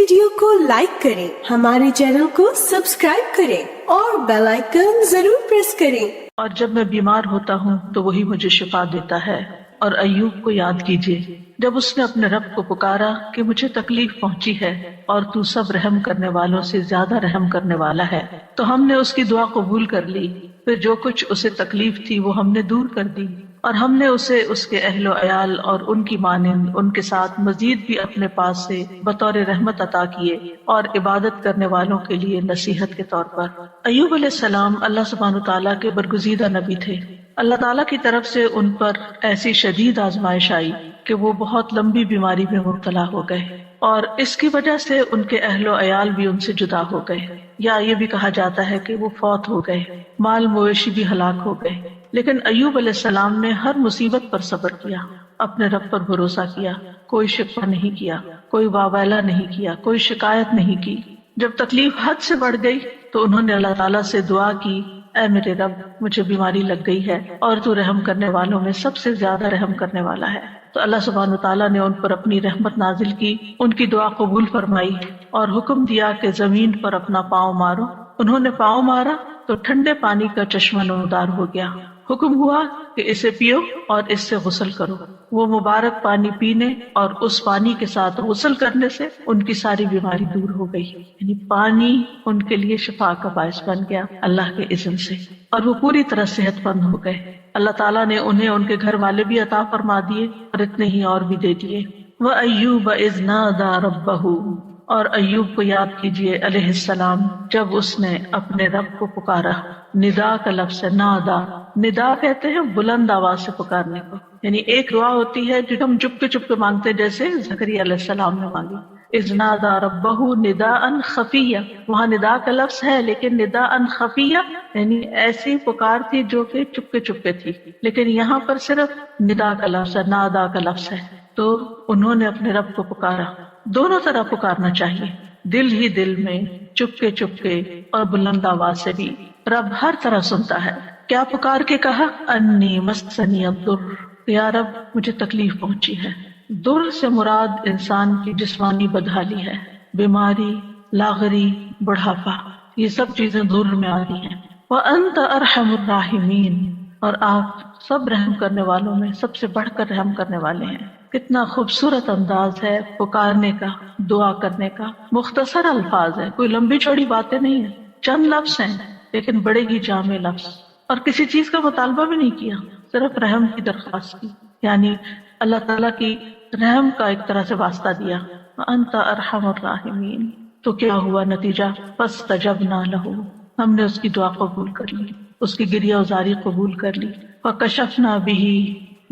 Video کو like کریں، ہمارے چینل کو سبسکرائب کریں اور بیل آئیکن ضرور پریس کریں۔ اور جب میں بیمار ہوتا ہوں تو وہی مجھے شفا دیتا ہے۔ اور ایوب کو یاد کیجیے جب اس نے اپنے رب کو پکارا کہ مجھے تکلیف پہنچی ہے اور تو سب رحم کرنے والوں سے زیادہ رحم کرنے والا ہے، تو ہم نے اس کی دعا قبول کر لی، پھر جو کچھ اسے تکلیف تھی وہ ہم نے دور کر دی، اور ہم نے اسے اس کے اہل و عیال اور ان کی مانند ان کے ساتھ مزید بھی اپنے پاس سے بطور رحمت عطا کیے اور عبادت کرنے والوں کے لیے نصیحت کے طور پر۔ ایوب علیہ السلام اللہ سبحانہ تعالیٰ کے برگزیدہ نبی تھے۔ اللہ تعالیٰ کی طرف سے ان پر ایسی شدید آزمائش آئی کہ وہ بہت لمبی بیماری میں مبتلا ہو گئے، اور اس کی وجہ سے ان کے اہل و عیال بھی ان سے جدا ہو گئے، یا یہ بھی کہا جاتا ہے کہ وہ فوت ہو گئے، مال مویشی بھی ہلاک ہو گئے۔ لیکن ایوب علیہ السلام نے ہر مصیبت پر صبر کیا، اپنے رب پر بھروسہ کیا، کوئی شکوہ نہیں کیا، کوئی واویلا نہیں کیا، کوئی شکایت نہیں کی۔ جب تکلیف حد سے بڑھ گئی تو انہوں نے اللہ تعالیٰ سے دعا کی، اے میرے رب، مجھے بیماری لگ گئی ہے اور تو رحم کرنے والوں میں سب سے زیادہ رحم کرنے والا ہے۔ تو اللہ سبحانہ تعالیٰ نے ان پر اپنی رحمت نازل کی، ان کی دعا قبول فرمائی اور حکم دیا کہ زمین پر اپنا پاؤں مارو۔ انہوں نے پاؤں مارا تو ٹھنڈے پانی کا چشمہ نمودار ہو گیا۔ حکم ہوا کہ اسے پیو اور اس سے غسل کرو۔ وہ مبارک پانی پینے اور اس پانی کے ساتھ غسل کرنے سے ان کی ساری بیماری دور ہو گئی، یعنی پانی ان کے لیے شفا کا باعث بن گیا اللہ کے اذن سے، اور وہ پوری طرح صحت مند ہو گئے۔ اللہ تعالیٰ نے انہیں ان کے گھر والے بھی عطا فرما دیے اور اتنے ہی اور بھی دے دیے۔ وَأَيُّوبَ إِذْ نَادَى رَبَّهُ، اور ایوب کو یاد کیجیے علیہ السلام جب اس نے اپنے رب کو پکارا۔ ندا کا لفظ ہے، نادا، ندا کہتے ہیں بلند آواز سے پکارنے کو، یعنی ایک دعا ہوتی ہے جو ہم چپ کے مانگتے، جیسے زکریا علیہ السلام نے مانگی، اذ نادا ربہ نداء خفیہ۔ وہاں ندا کا لفظ ہے لیکن نداء خفیہ یعنی ایسی پکار تھی جو کہ چپ کے تھی، لیکن یہاں پر صرف ندا کا لفظ ہے، نادا کا لفظ ہے۔ تو انہوں نے اپنے رب کو پکارا۔ دونوں طرح پکارنا چاہیے، دل ہی دل میں، چپ کے اور بلند آواز سے بھی۔ رب ہر طرح سنتا ہے۔ کیا پکار کے کہا؟ انی مسنی الضر، یا رب مجھے تکلیف پہنچی ہے۔ در سے مراد انسان کی جسمانی بدحالی ہے، بیماری، لاغری، بڑھاپا، یہ سب چیزیں در میں آتی ہیں۔ وانت ارحم الراحمین، اور آپ سب رحم کرنے والوں میں سب سے بڑھ کر رحم کرنے والے ہیں۔ کتنا خوبصورت انداز ہے پکارنے کا، دعا کرنے کا، مختصر الفاظ ہے، کوئی لمبی چوڑی باتیں نہیں ہیں، چند لفظ ہیں لیکن بڑے ہی جامع لفظ، اور کسی چیز کا مطالبہ بھی نہیں کیا، صرف رحم کی درخواست کی، یعنی اللہ تعالیٰ کی رحم کا ایک طرح سے واسطہ دیا۔ وانت ارحم الراحمین، تو کیا ہوا نتیجہ؟ فاستجبنا لہ، ہم نے اس کی دعا قبول کر لی، اس کی گریہ ازاری قبول کر لی۔ فکشفنا بہ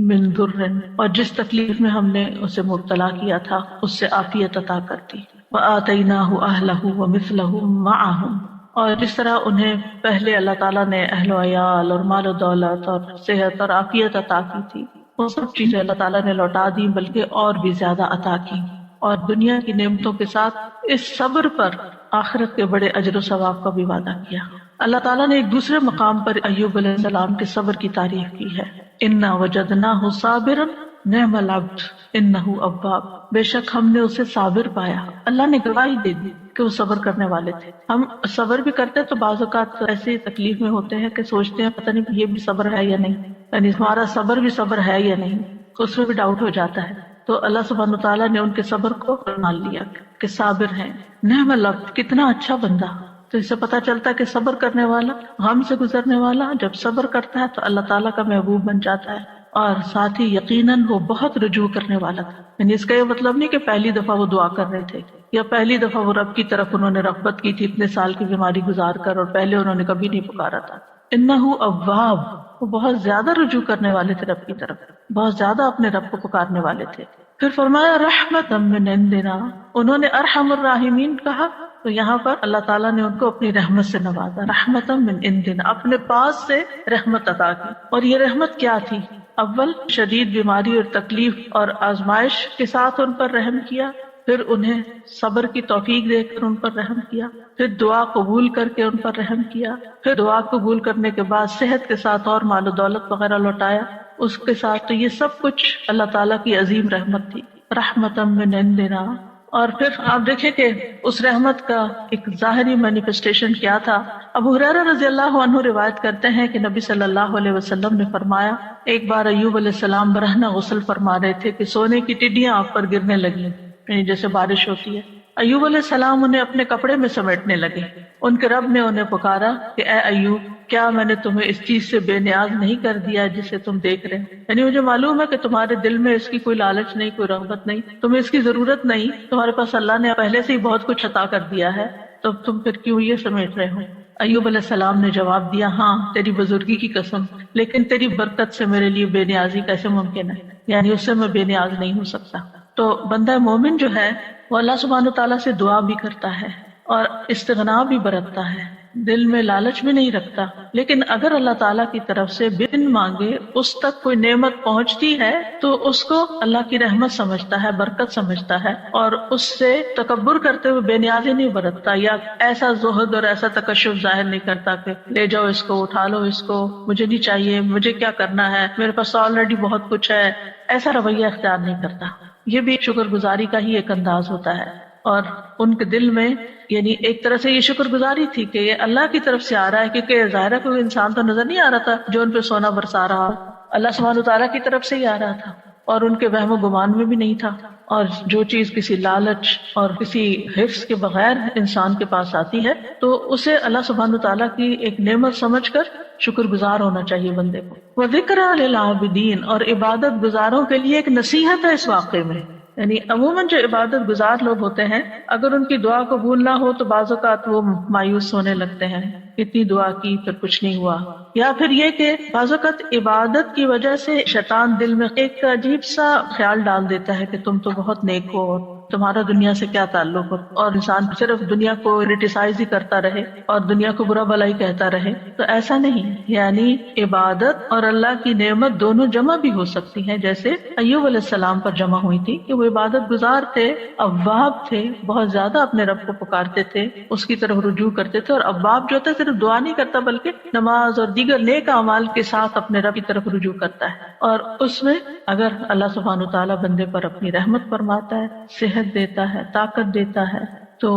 من ضر، اور جس تکلیف میں ہم نے اسے مبتلا کیا تھا اس سے عافیت عطا کر دی۔ وآتیناہ اہلہ ومثلہم معہم، اور جس طرح انہیں پہلے اللہ تعالیٰ نے اہل و عیال اور مال و دولت اور صحت اور عافیت عطا کی تھی، وہ سب چیزیں اللہ تعالیٰ نے لوٹا دی، بلکہ اور بھی زیادہ عطا کی، اور دنیا کی نعمتوں کے ساتھ اس صبر پر آخرت کے بڑے اجر و ثواب کا بھی وعدہ کیا۔ اللہ تعالیٰ نے ایک دوسرے مقام پر ایوب علیہ السلام کے صبر کی تعریف کی ہے، انا وجدناہ صابرا نعم العبد انہ اواب، بے شک ہم نے اسے صابر پایا۔ اللہ نے گواہی دے دی کہ وہ صبر کرنے والے تھے۔ ہم صبر بھی کرتے تو بعض اوقات ایسی تکلیف میں ہوتے ہیں کہ سوچتے ہیں پتہ نہیں یہ بھی صبر ہے یا نہیں، یعنی ہمارا صبر بھی صبر ہے یا نہیں، اس میں بھی ڈاؤٹ ہو جاتا ہے۔ تو اللہ سبحانہ تعالیٰ نے ان کے صبر کو مان لیا کہ صابر ہیں۔ نعم العبد، کتنا اچھا بندہ۔ تو اس سے پتہ چلتا ہے کہ صبر کرنے والا، غم سے گزرنے والا جب صبر کرتا ہے تو اللہ تعالیٰ کا محبوب بن جاتا ہے، اور ساتھ ہی یقیناً وہ بہت رجوع کرنے والا تھا۔ یعنی اس کا یہ مطلب نہیں کہ پہلی دفعہ وہ دعا کر رہے تھے یا پہلی دفعہ وہ رب کی طرف انہوں نے رغبت کی تھی اتنے سال کی بیماری گزار کر، اور پہلے انہوں نے کبھی نہیں پکارا تھا۔ انہ اواب، وہ بہت زیادہ رجوع کرنے والے تھے رب کی طرف، بہت زیادہ اپنے رب کو پکارنے والے تھے۔ پھر فرمایا رحمتا من عندنا، انہوں نے ارحم الراحمین کہا تو یہاں پر اللہ تعالیٰ نے ان کو اپنی رحمت سے نوازا، رحمتا من عندنا، اپنے پاس سے رحمت عطا کی۔ اور یہ رحمت کیا تھی؟ اول شدید بیماری اور تکلیف اور آزمائش کے ساتھ ان پر رحم کیا، پھر انہیں صبر کی توفیق دے کر ان پر رحم کیا، پھر دعا قبول کر کے ان پر رحم کیا، پھر دعا قبول کرنے کے بعد صحت کے ساتھ اور مال و دولت وغیرہ لوٹایا اس کے ساتھ۔ تو یہ سب کچھ اللہ تعالیٰ کی عظیم رحمت تھی۔ رحمتا من عندنا اور پھر آپ دیکھیں کہ اس رحمت کا ایک ظاہری مینیفیسٹیشن کیا تھا. ابو ہریرہ رضی اللہ عنہ روایت کرتے ہیں کہ نبی صلی اللہ علیہ وسلم نے فرمایا ایک بار ایوب علیہ السلام برہنہ غسل فرما رہے تھے کہ سونے کی ٹڈیاں آپ پر گرنے لگیں، یعنی جیسے بارش ہوتی ہے. ایوب علیہ السلام انہیں اپنے کپڑے میں سمیٹنے لگے. ان کے رب نے انہیں پکارا کہ اے ایوب، کیا میں نے تمہیں اس چیز سے بے نیاز نہیں کر دیا جسے تم دیکھ رہے ہیں؟ یعنی مجھے معلوم ہے کہ تمہارے دل میں اس کی کوئی لالچ نہیں، کوئی رغبت نہیں، تمہیں اس کی ضرورت نہیں، تمہارے پاس اللہ نے پہلے سے ہی بہت کچھ عطا کر دیا ہے، تو تم پھر کیوں یہ سمیٹ رہے ہو؟ ایوب علیہ السلام نے جواب دیا، ہاں تیری بزرگی کی قسم، لیکن تیری برکت سے میرے لیے بے نیازی کیسے ممکن ہے؟ یعنی اس سے میں بے نیاز نہیں ہو سکتا. تو بندہ مومن جو ہے وہ اللہ سبحانہ تعالیٰ سے دعا بھی کرتا ہے اور استغنا بھی برتتا ہے، دل میں لالچ بھی نہیں رکھتا. لیکن اگر اللہ تعالیٰ کی طرف سے بن مانگے اس تک کوئی نعمت پہنچتی ہے تو اس کو اللہ کی رحمت سمجھتا ہے، برکت سمجھتا ہے، اور اس سے تکبر کرتے ہوئے بے نیازی نہیں برتتا یا ایسا زہد اور ایسا تکشف ظاہر نہیں کرتا کہ لے جاؤ اس کو، اٹھا لو اس کو، مجھے نہیں چاہیے، مجھے کیا کرنا ہے، میرے پاس آلریڈی بہت کچھ ہے. ایسا رویہ اختیار نہیں کرتا. یہ بھی شکر گزاری کا ہی ایک انداز ہوتا ہے. اور ان کے دل میں یعنی ایک طرح سے یہ شکر گزاری تھی کہ یہ اللہ کی طرف سے آ رہا ہے، کیونکہ ظاہر ہے کوئی انسان تو نظر نہیں آ رہا تھا جو ان پہ سونا برسا رہا، اللہ سبحانہ تعالیٰ کی طرف سے ہی آ رہا تھا، اور ان کے وہم و گمان میں بھی نہیں تھا. اور جو چیز کسی لالچ اور کسی حفظ کے بغیر انسان کے پاس آتی ہے تو اسے اللہ سبحانہ تعالیٰ کی ایک نعمت سمجھ کر شکر گزار ہونا چاہیے بندے کو. وَذِكْرَىٰ لِلْعَابِدِينَ، اور عبادت گزاروں کے لیے ایک نصیحت ہے اس واقعے میں. یعنی عموماً جو عبادت گزار لوگ ہوتے ہیں اگر ان کی دعا قبول نہ ہو تو بعض اوقات وہ مایوس ہونے لگتے ہیں، اتنی دعا کی پھر کچھ نہیں ہوا. یا پھر یہ کہ بعض اوقات عبادت کی وجہ سے شیطان دل میں ایک عجیب سا خیال ڈال دیتا ہے کہ تم تو بہت نیک ہو اور تمہارا دنیا سے کیا تعلق ہو، اور انسان صرف دنیا کو کرٹیسائز ہی کرتا رہے اور دنیا کو برا بھلا ہی کہتا رہے. تو ایسا نہیں، یعنی عبادت اور اللہ کی نعمت دونوں جمع بھی ہو سکتی ہیں، جیسے ایوب علیہ السلام پر جمع ہوئی تھی کہ وہ عبادت گزار تھے، اواب تھے، بہت زیادہ اپنے رب کو پکارتے تھے، اس کی طرف رجوع کرتے تھے. اور اواب جو ہوتا ہے صرف دعا نہیں کرتا بلکہ نماز اور دیگر نیک اعمال کے ساتھ اپنے رب کی طرف رجوع کرتا ہے. اور اس میں اگر اللہ سبحانہ تعالیٰ بندے پر اپنی رحمت فرماتا ہے، صحت دیتا ہے، طاقت دیتا ہے، تو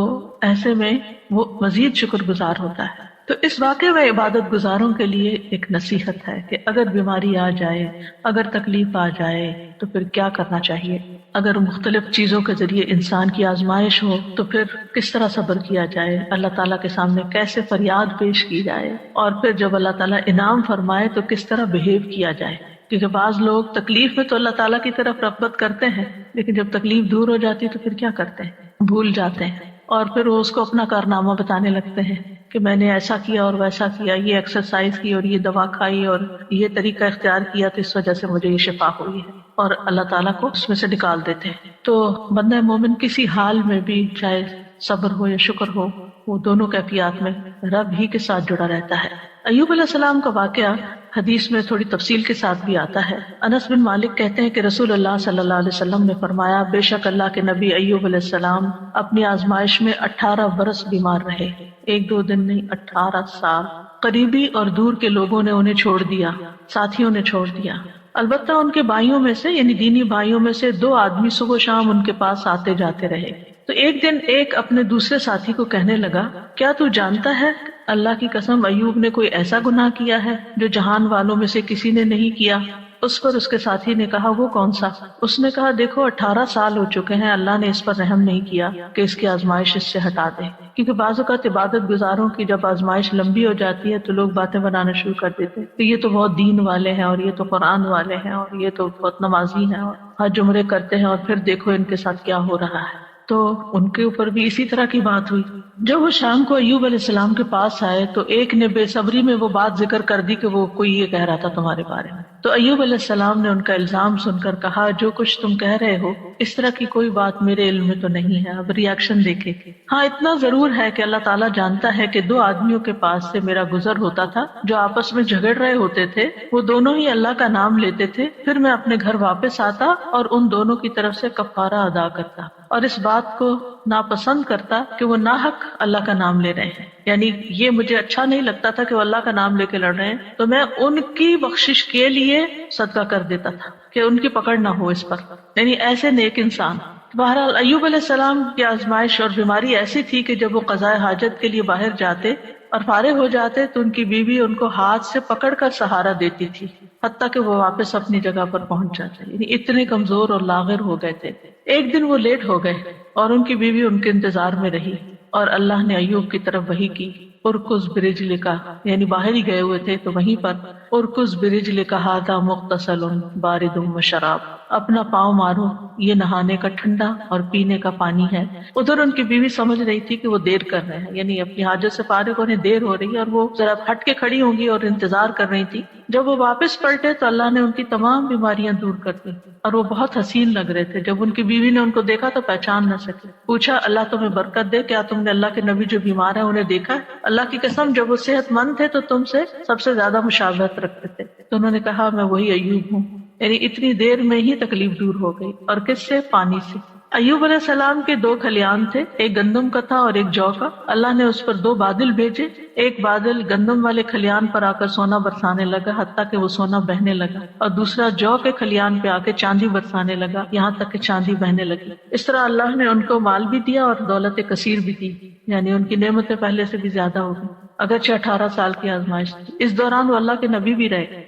ایسے میں وہ مزید شکر گزار ہوتا ہے. تو اس واقعے میں عبادت گزاروں کے لیے ایک نصیحت ہے کہ اگر بیماری آ جائے، اگر تکلیف آ جائے تو پھر کیا کرنا چاہیے. اگر مختلف چیزوں کے ذریعے انسان کی آزمائش ہو تو پھر کس طرح صبر کیا جائے، اللہ تعالیٰ کے سامنے کیسے فریاد پیش کی جائے، اور پھر جب اللہ تعالیٰ انعام فرمائے تو کس طرح بہیو کیا جائے. کیونکہ بعض لوگ تکلیف میں تو اللہ تعالیٰ کی طرف رغبت کرتے ہیں، لیکن جب تکلیف دور ہو جاتی ہے تو پھر کیا کرتے ہیں، بھول جاتے ہیں، اور پھر وہ اس کو اپنا کارنامہ بتانے لگتے ہیں کہ میں نے ایسا کیا اور ویسا کیا، یہ ایکسرسائز کی اور یہ دوا کھائی اور یہ طریقہ اختیار کیا تو اس وجہ سے مجھے یہ شفا ہوئی ہے، اور اللہ تعالیٰ کو اس میں سے نکال دیتے ہیں. تو بندہ مومن کسی حال میں بھی چاہے صبر ہو یا شکر ہو، وہ دونوں کیفیات میں رب ہی کے ساتھ جڑا رہتا ہے. ایوب علیہ السلام کا واقعہ حدیث میں تھوڑی تفصیل کے ساتھ بھی آتا ہے. انس بن مالک کہتے ہیں کہ رسول اللہ صلی اللہ علیہ وسلم نے فرمایا، بے شک اللہ کے نبی ایوب علیہ السلام اپنی آزمائش میں 18 برس بیمار رہے، 1-2 دن نہیں، 18 سال. قریبی اور دور کے لوگوں نے انہیں چھوڑ دیا، ساتھیوں نے چھوڑ دیا. البتہ ان کے بھائیوں میں سے یعنی دینی بھائیوں میں سے 2 آدمی صبح و شام ان کے پاس آتے جاتے رہے. تو ایک دن ایک اپنے دوسرے ساتھی کو کہنے لگا، کیا تو جانتا ہے اللہ کی قسم ایوب نے کوئی ایسا گناہ کیا ہے جو جہان والوں میں سے کسی نے نہیں کیا؟ اس پر اس کے ساتھی نے کہا، وہ کون سا؟ اس نے کہا، دیکھو 18 سال ہو چکے ہیں، اللہ نے اس پر رحم نہیں کیا کہ اس کی آزمائش اس سے ہٹا دے. کیونکہ بعض اوقات عبادت گزاروں کی جب آزمائش لمبی ہو جاتی ہے تو لوگ باتیں بنانا شروع کر دیتے کہ یہ تو بہت دین والے ہیں، اور یہ تو قرآن والے ہیں، اور یہ تو بہت نمازی ہیں، اور حج عمرے کرتے ہیں، اور پھر دیکھو ان کے ساتھ کیا ہو رہا ہے. تو ان کے اوپر بھی اسی طرح کی بات ہوئی. جب وہ شام کو ایوب علیہ السلام کے پاس آئے تو ایک نے بے صبری میں وہ بات ذکر کر دی کہ وہ کوئی یہ کہہ رہا تھا تمہارے بارے میں. تو ایوب علیہ السلام نے ان کا الزام سن کر کہا، جو کچھ تم کہہ رہے ہو اس طرح کی کوئی بات میرے علم میں تو نہیں ہے. اب ریاکشن دیکھے. ہاں اتنا ضرور ہے کہ اللہ تعالیٰ جانتا ہے کہ 2 آدمیوں کے پاس سے میرا گزر ہوتا تھا جو آپس میں جھگڑ رہے ہوتے تھے، وہ دونوں ہی اللہ کا نام لیتے تھے، پھر میں اپنے گھر واپس آتا اور ان دونوں کی طرف سے کفارہ ادا کرتا، اور اس بات کو ناپسند کرتا کہ وہ ناحق اللہ کا نام لے رہے ہیں. یعنی یہ مجھے اچھا نہیں لگتا تھا کہ وہ اللہ کا نام لے کے لڑ رہے ہیں، تو میں ان کی بخشش کے لیے صدقہ کر دیتا تھا کہ ان کی پکڑ نہ ہو اس پر. یعنی ایسے نیک انسان بہرحال ایوب علیہ السلام کی آزمائش اور بیماری ایسی تھی کہ جب وہ قضاء حاجت کے لیے باہر جاتے اور فارغ ہو جاتے تو ان کی بیوی ان کو ہاتھ سے پکڑ کر سہارا دیتی تھی، حتیٰ کہ وہ واپس اپنی جگہ پر پہنچ جاتے، یعنی اتنے کمزور اور لاغر ہو گئے تھے۔ ایک دن وہ لیٹ ہو گئے اور ان کی بیوی ان کے انتظار میں رہی، اور اللہ نے ایوب کی طرف وحی کی، ارکز برجلک، یعنی باہر ہی گئے ہوئے تھے تو وہیں پر ارکز برجلک ھذا مغتسل بارد وشراب، اپنا پاؤں مارو، یہ نہانے کا ٹھنڈا اور پینے کا پانی ہے۔ ادھر ان کی بیوی سمجھ رہی تھی کہ وہ دیر کر رہے ہیں، یعنی اپنی حاجت سے فارغ ہونے دیر ہو رہی ہے، اور وہ ذرا ہٹ کے کھڑی ہوں گی اور انتظار کر رہی تھی۔ جب وہ واپس پلٹے تو اللہ نے ان کی تمام بیماریاں دور کر دی، اور وہ بہت حسین لگ رہے تھے۔ جب ان کی بیوی نے ان کو دیکھا تو پہچان نہ سکے، پوچھا اللہ تمہیں برکت دے، کیا تم نے اللہ کے نبی جو بیمار ہیں انہیں دیکھا ہے؟ اللہ کی قسم جب وہ صحت مند تھے تو تم سے سب سے زیادہ مشابہت رکھتے تھے۔ تو انہوں نے کہا میں وہی ایوب ہوں، یعنی اتنی دیر میں ہی تکلیف دور ہو گئی۔ اور کس سے؟ پانی سے۔ ایوب علیہ السلام کے 2 کھلیان تھے، ایک گندم کا تھا اور ایک جو کا۔ اللہ نے اس پر 2 بادل بھیجے، ایک بادل گندم والے کھلیان پر آ کر سونا برسانے لگا حتیٰ کہ وہ سونا بہنے لگا، اور دوسرا جو کے کھلیان پہ آ کے چاندی برسانے لگا یہاں تک کہ چاندی بہنے لگی۔ اس طرح اللہ نے ان کو مال بھی دیا اور دولت کثیر بھی دی، یعنی ان کی نعمتیں پہلے سے بھی زیادہ ہو گئی، اگرچہ 18 سال کی آزمائش تھی۔ اس دوران وہ اللہ کے نبی بھی رہے،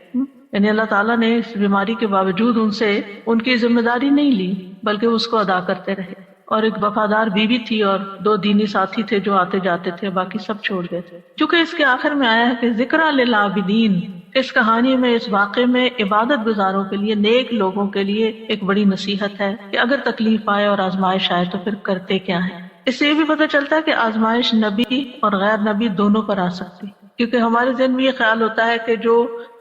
یعنی اللہ تعالیٰ نے اس بیماری کے باوجود ان سے ان کی ذمہ داری نہیں لی بلکہ اس کو ادا کرتے رہے۔ اور ایک وفادار بیوی تھی اور 2 دینی ساتھی تھے جو آتے جاتے تھے، باقی سب چھوڑ گئے تھے۔ چونکہ اس کے آخر میں آیا ہے کہ ذکر للعابدین، اس کہانی میں، اس واقعے میں عبادت گزاروں کے لیے، نیک لوگوں کے لیے ایک بڑی نصیحت ہے کہ اگر تکلیف آئے اور آزمائش آئے تو پھر کرتے کیا ہیں۔ اس سے یہ بھی پتہ چلتا ہے کہ آزمائش نبی اور غیر نبی دونوں پر آ سکتی، کیونکہ ہمارے ذہن میں یہ خیال ہوتا ہے کہ جو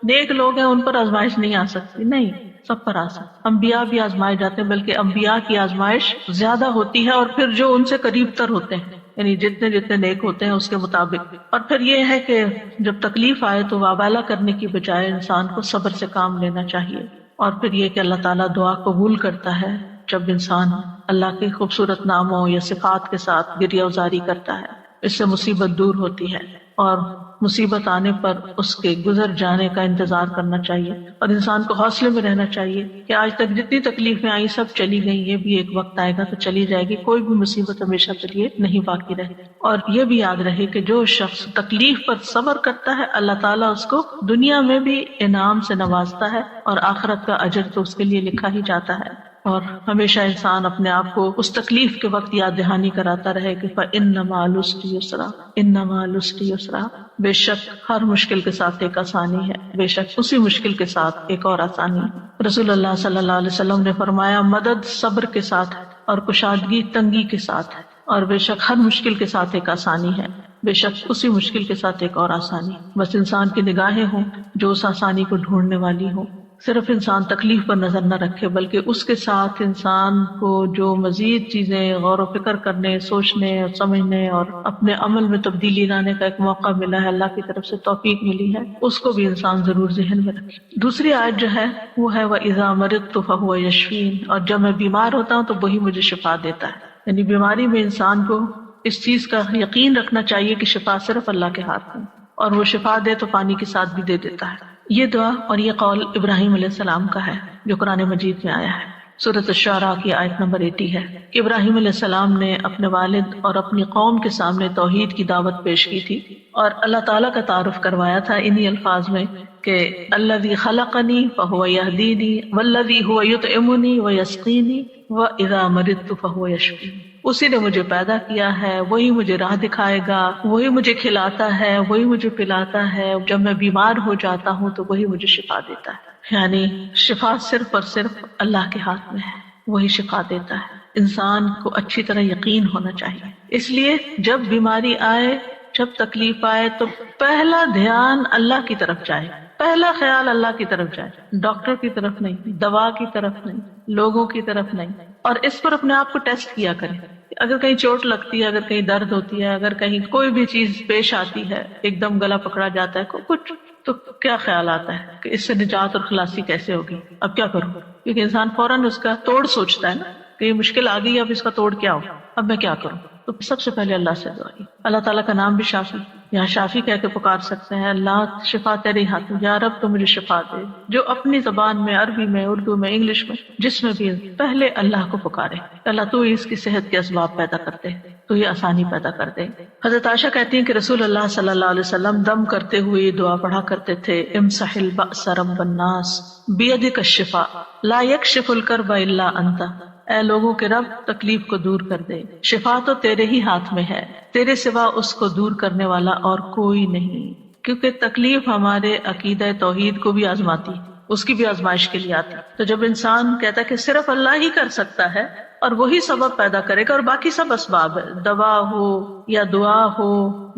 نیک لوگ ہیں ان پر آزمائش نہیں آ سکتی، نہیں، سب پر آ سکتی۔ انبیاء بھی آزمائے جاتے ہیں، بلکہ انبیاء کی آزمائش زیادہ ہوتی ہے، اور پھر جو ان سے قریب تر ہوتے ہیں، یعنی جتنے جتنے نیک ہوتے ہیں اس کے مطابق۔ اور پھر یہ ہے کہ جب تکلیف آئے تو واویلا کرنے کی بجائے انسان کو صبر سے کام لینا چاہیے، اور پھر یہ کہ اللہ تعالیٰ دعا قبول کرتا ہے جب انسان اللہ کے خوبصورت ناموں یا صفات کے ساتھ گریہ وزاری کرتا ہے، اس سے مصیبت دور ہوتی ہے، اور مصیبت آنے پر اس کے گزر جانے کا انتظار کرنا چاہیے، اور انسان کو حوصلے میں رہنا چاہیے کہ آج تک جتنی تکلیفیں آئی سب چلی گئیں، یہ بھی ایک وقت آئے گا تو چلی جائے گی، کوئی بھی مصیبت ہمیشہ کے لیے نہیں باقی رہے۔ اور یہ بھی یاد رہے کہ جو شخص تکلیف پر صبر کرتا ہے اللہ تعالیٰ اس کو دنیا میں بھی انعام سے نوازتا ہے، اور آخرت کا اجر تو اس کے لیے لکھا ہی جاتا ہے۔ اور ہمیشہ انسان اپنے آپ کو اس تکلیف کے وقت یاد دہانی کراتا رہے کہ فَإِنَّ مَعَ الْعُسْرِ يُسْرًا، إِنَّ مَعَ الْعُسْرِ يُسْرًا، بے شک ہر مشکل کے ساتھ ایک آسانی ہے، بے شک اسی مشکل کے ساتھ ایک اور آسانی ہے۔ رسول اللہ صلی اللہ علیہ وسلم نے فرمایا مدد صبر کے ساتھ ہے اور کشادگی تنگی کے ساتھ ہے، اور بے شک ہر مشکل کے ساتھ ایک آسانی ہے، بے شک اسی مشکل کے ساتھ ایک اور آسانی۔ بس انسان کی نگاہیں ہوں جو اس آسانی کو ڈھونڈنے والی ہوں، صرف انسان تکلیف پر نظر نہ رکھے بلکہ اس کے ساتھ انسان کو جو مزید چیزیں غور و فکر کرنے، سوچنے اور سمجھنے اور اپنے عمل میں تبدیلی لانے کا ایک موقع ملا ہے، اللہ کی طرف سے توفیق ملی ہے، اس کو بھی انسان ضرور ذہن میں رکھے۔ دوسری آیت جو ہے وہ ہے وَإِذَا مَرِضْتُ فَهُوَ يَشْفِينِ، اور جب میں بیمار ہوتا ہوں تو وہی مجھے شفا دیتا ہے۔ یعنی بیماری میں انسان کو اس چیز کا یقین رکھنا چاہیے کہ شفا صرف اللہ کے ہاتھ میں، اور وہ شفا دے تو پانی کے ساتھ بھی دے دیتا ہے۔ یہ دعا اور یہ قول ابراہیم علیہ السلام کا ہے جو قرآن مجید میں آیا ہے۔ سورۃ الشعراء کی آیت نمبر 80 ہے کہ ابراہیم علیہ السلام نے اپنے والد اور اپنی قوم کے سامنے توحید کی دعوت پیش کی تھی، اور اللہ تعالیٰ کا تعارف کروایا تھا انہی الفاظ میں کہ الذی خلقنی فہو یہدینی والذی هو یطعمنی ویسقینی واذا مرضت فہو یشفین۔ اسی نے مجھے پیدا کیا ہے، وہی مجھے راہ دکھائے گا، وہی مجھے کھلاتا ہے، وہی مجھے پلاتا ہے، جب میں بیمار ہو جاتا ہوں تو وہی مجھے شفا دیتا ہے۔ یعنی شفا صرف اور صرف اللہ کے ہاتھ میں ہے، وہی شفا دیتا ہے۔ انسان کو اچھی طرح یقین ہونا چاہیے، اس لیے جب بیماری آئے، جب تکلیف آئے تو پہلا دھیان اللہ کی طرف جائے، پہلا خیال اللہ کی طرف جائے، ڈاکٹر کی طرف نہیں، دوا کی طرف نہیں، لوگوں کی طرف نہیں۔ اور اس پر اپنے آپ کو ٹیسٹ کیا کریں، اگر کہیں چوٹ لگتی ہے، اگر کہیں درد ہوتی ہے، اگر کہیں کوئی بھی چیز پیش آتی ہے، ایک دم گلا پکڑا جاتا ہے کچھ، تو کیا خیال آتا ہے کہ اس سے نجات اور خلاصی کیسے ہوگی، اب کیا کروں؟ کیونکہ انسان فوراً اس کا توڑ سوچتا ہے نا کہ یہ مشکل آ گئی، اب اس کا توڑ کیا ہو، اب میں کیا کروں؟ تو سب سے پہلے اللہ سے دعا، اللہ تعالیٰ کا نام بھی شافی، یہاں شافی کہہ کے پکار سکتے ہیں اللہ شفا تیرے ہاتھ میں، یا رب تو مجھے شفا دے. جو اپنی زبان میں، عربی میں، اردو میں، انگلش میں، جس میں بھی پہلے اللہ کو پکارے، اللہ تو اس کی صحت کے اسباب پیدا کرتے، تو یہ آسانی پیدا کر دے. حضرت عائشہ کہتی ہیں کہ رسول اللہ صلی اللہ علیہ وسلم دم کرتے ہوئے یہ دعا پڑھا کرتے تھے، امسح البأس رب الناس بیدک الشفاء لا یکشف الکرب الا انت. اے لوگوں کے رب، تکلیف کو دور کر دے، شفا تو تیرے ہی ہاتھ میں ہے، تیرے سوا اس کو دور کرنے والا اور کوئی نہیں. کیونکہ تکلیف ہمارے عقیدہ توحید کو بھی آزماتی، اس کی بھی آزمائش کے لیے آتی. تو جب انسان کہتا ہے کہ صرف اللہ ہی کر سکتا ہے اور وہی سبب پیدا کرے گا اور باقی سب اسباب ہے، دوا ہو یا دعا ہو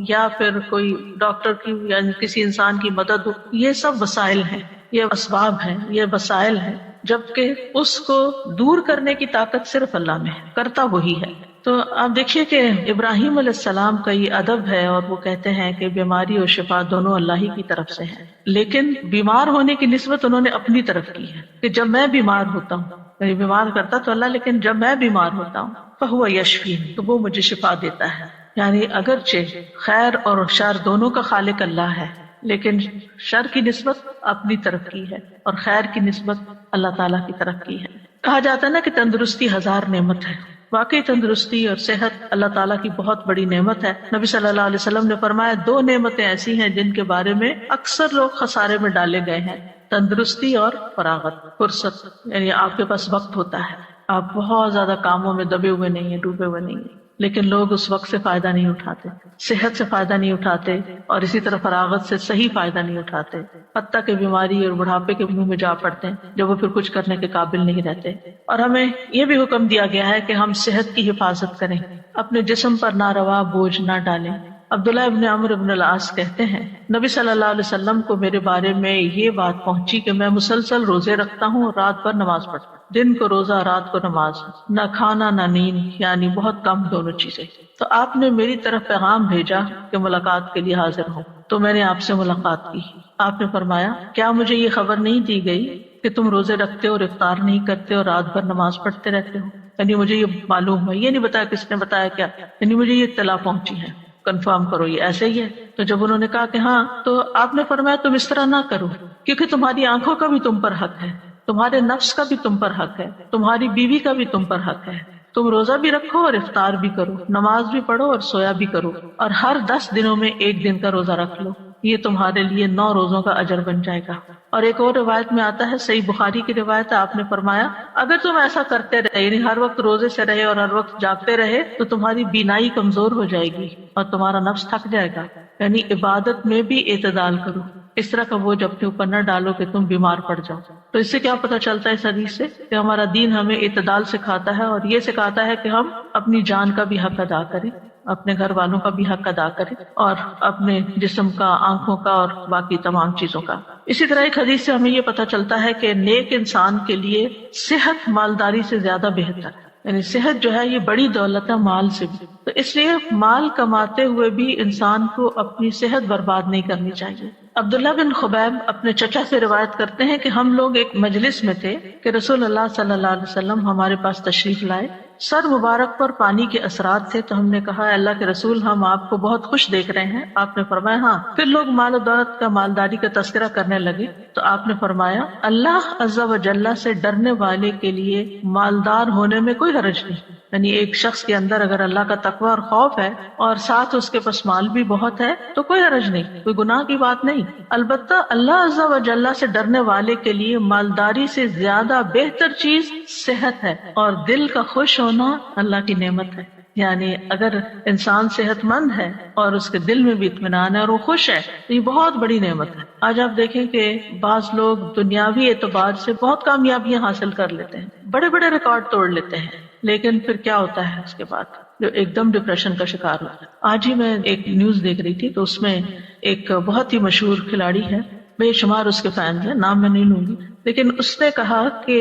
یا پھر کوئی ڈاکٹر کی یا کسی انسان کی مدد ہو، یہ سب وسائل ہیں، یہ اسباب ہیں، یہ وسائل ہیں، جبکہ اس کو دور کرنے کی طاقت صرف اللہ میں ہے، کرتا وہی ہے. تو آپ دیکھیے کہ ابراہیم علیہ السلام کا یہ ادب ہے، اور وہ کہتے ہیں کہ بیماری اور شفا دونوں اللہ ہی کی طرف سے ہیں، لیکن بیمار ہونے کی نسبت انہوں نے اپنی طرف کی ہے کہ جب میں بیمار ہوتا ہوں، یعنی بیمار کرتا تو اللہ، لیکن جب میں بیمار ہوتا ہوں فہو یشفین، تو وہ مجھے شفا دیتا ہے. یعنی اگرچہ خیر اور شر دونوں کا خالق اللہ ہے، لیکن شر کی نسبت اپنی طرف کی ہے اور خیر کی نسبت اللہ تعالیٰ کی طرف کی ہے. کہا جاتا ہے نا کہ تندرستی 1000 نعمت ہے. واقعی تندرستی اور صحت اللہ تعالیٰ کی بہت بڑی نعمت ہے. نبی صلی اللہ علیہ وسلم نے فرمایا 2 نعمتیں ایسی ہیں جن کے بارے میں اکثر لوگ خسارے میں ڈالے گئے ہیں، تندرستی اور فراغت، فرصت. یعنی آپ کے پاس وقت ہوتا ہے، آپ بہت زیادہ کاموں میں دبے ہوئے نہیں ہیں، ڈوبے ہوئے نہیں ہیں، لیکن لوگ اس وقت سے فائدہ نہیں اٹھاتے، صحت سے فائدہ نہیں اٹھاتے، اور اسی طرح فراغت سے صحیح فائدہ نہیں اٹھاتے، حتیٰ کہ بیماری اور بڑھاپے کے منہ میں جا پڑتے ہیں جب وہ پھر کچھ کرنے کے قابل نہیں رہتے. اور ہمیں یہ بھی حکم دیا گیا ہے کہ ہم صحت کی حفاظت کریں، اپنے جسم پر ناروا بوجھ نہ ڈالیں. عبداللہ ابن عمرو ابن العاص کہتے ہیں نبی صلی اللہ علیہ وسلم کو میرے بارے میں یہ بات پہنچی کہ میں مسلسل روزے رکھتا ہوں اور رات بھر نماز پڑھتا ہوں، دن کو روزہ رات کو نماز، نہ کھانا نہ نیند، یعنی بہت کم دونوں چیزیں. تو آپ نے میری طرف پیغام بھیجا کہ ملاقات کے لیے حاضر ہوں، تو میں نے آپ سے ملاقات کی. آپ نے فرمایا کیا مجھے یہ خبر نہیں دی گئی کہ تم روزے رکھتے اور افطار نہیں کرتے اور رات بھر نماز پڑھتے رہتے ہو؟ یعنی مجھے یہ معلوم ہے، یہ نہیں بتایا کس نے بتایا کیا، یعنی مجھے یہ اطلاع پہنچی ہے، کنفرم کرو یہ ایسے ہی ہے. تو جب انہوں نے کہا کہ ہاں، تو آپ نے فرمایا تم اس طرح نہ کرو، کیونکہ تمہاری آنکھوں کا بھی تم پر حق ہے، تمہارے نفس کا بھی تم پر حق ہے، تمہاری بیوی کا بھی تم پر حق ہے. تم روزہ بھی رکھو اور افطار بھی کرو، نماز بھی پڑھو اور سویا بھی کرو، اور ہر 10 دنوں میں 1 دن کا روزہ رکھ لو، یہ تمہارے لیے 9 روزوں کا اجر بن جائے گا. اور ایک اور روایت میں آتا ہے، صحیح بخاری کی روایت ہے، آپ نے فرمایا اگر تم ایسا کرتے رہے، یعنی ہر وقت روزے سے رہے اور ہر وقت جاگتے رہے، تو تمہاری بینائی کمزور ہو جائے گی اور تمہارا نفس تھک جائے گا. یعنی عبادت میں بھی اعتدال کرو، اس طرح کا بوجھ اپنے اوپر نہ ڈالو کہ تم بیمار پڑ جاؤ. تو اس سے کیا پتہ چلتا ہے اس حدیث سے کہ ہمارا دین ہمیں اعتدال سکھاتا ہے، اور یہ سکھاتا ہے کہ ہم اپنی جان کا بھی حق ادا کریں، اپنے گھر والوں کا بھی حق ادا کریں، اور اپنے جسم کا، آنکھوں کا اور باقی تمام چیزوں کا. اسی طرح ایک حدیث سے ہمیں یہ پتہ چلتا ہے کہ نیک انسان کے لیے صحت مالداری سے زیادہ بہتر ہے. یعنی صحت جو ہے یہ بڑی دولت ہے مال سے بھی. تو اس لیے مال کماتے ہوئے بھی انسان کو اپنی صحت برباد نہیں کرنی چاہیے. عبداللہ بن خبیب اپنے چچا سے روایت کرتے ہیں کہ ہم لوگ ایک مجلس میں تھے کہ رسول اللہ صلی اللہ علیہ وسلم ہمارے پاس تشریف لائے. سر مبارک پر پانی کے اثرات تھے، تو ہم نے کہا اللہ کے رسول ہم آپ کو بہت خوش دیکھ رہے ہیں. آپ نے فرمایا ہاں. پھر لوگ مال و دولت کا، مالداری کا تذکرہ کرنے لگے، تو آپ نے فرمایا اللہ عز و جل سے ڈرنے والے کے لیے مالدار ہونے میں کوئی حرج نہیں. یعنی ایک شخص کے اندر اگر اللہ کا تقوی اور خوف ہے اور ساتھ اس کے پاس مال بھی بہت ہے تو کوئی حرج نہیں، کوئی گناہ کی بات نہیں. البتہ اللہ عز و جل سے ڈرنے والے کے لیے مالداری سے زیادہ بہتر چیز صحت ہے، اور دل کا خوش ہونا اللہ کی نعمت ہے. یعنی اگر انسان صحت مند ہے اور اس کے دل میں بھی اطمینان ہے اور وہ خوش ہے تو یہ بہت بڑی نعمت ہے. آج آپ دیکھیں کہ بعض لوگ دنیاوی اعتبار سے بہت کامیابیاں حاصل کر لیتے ہیں، بڑے بڑے ریکارڈ توڑ لیتے ہیں، لیکن پھر کیا ہوتا ہے اس کے بعد؟ جو ایک دم ڈپریشن کا شکار ہوتا ہے. آج ہی میں ایک نیوز دیکھ رہی تھی، تو اس میں ایک بہت ہی مشہور کھلاڑی ہے، بے شمار اس کے فینز ہیں، نام میں نہیں لوں گی، لیکن اس نے کہا کہ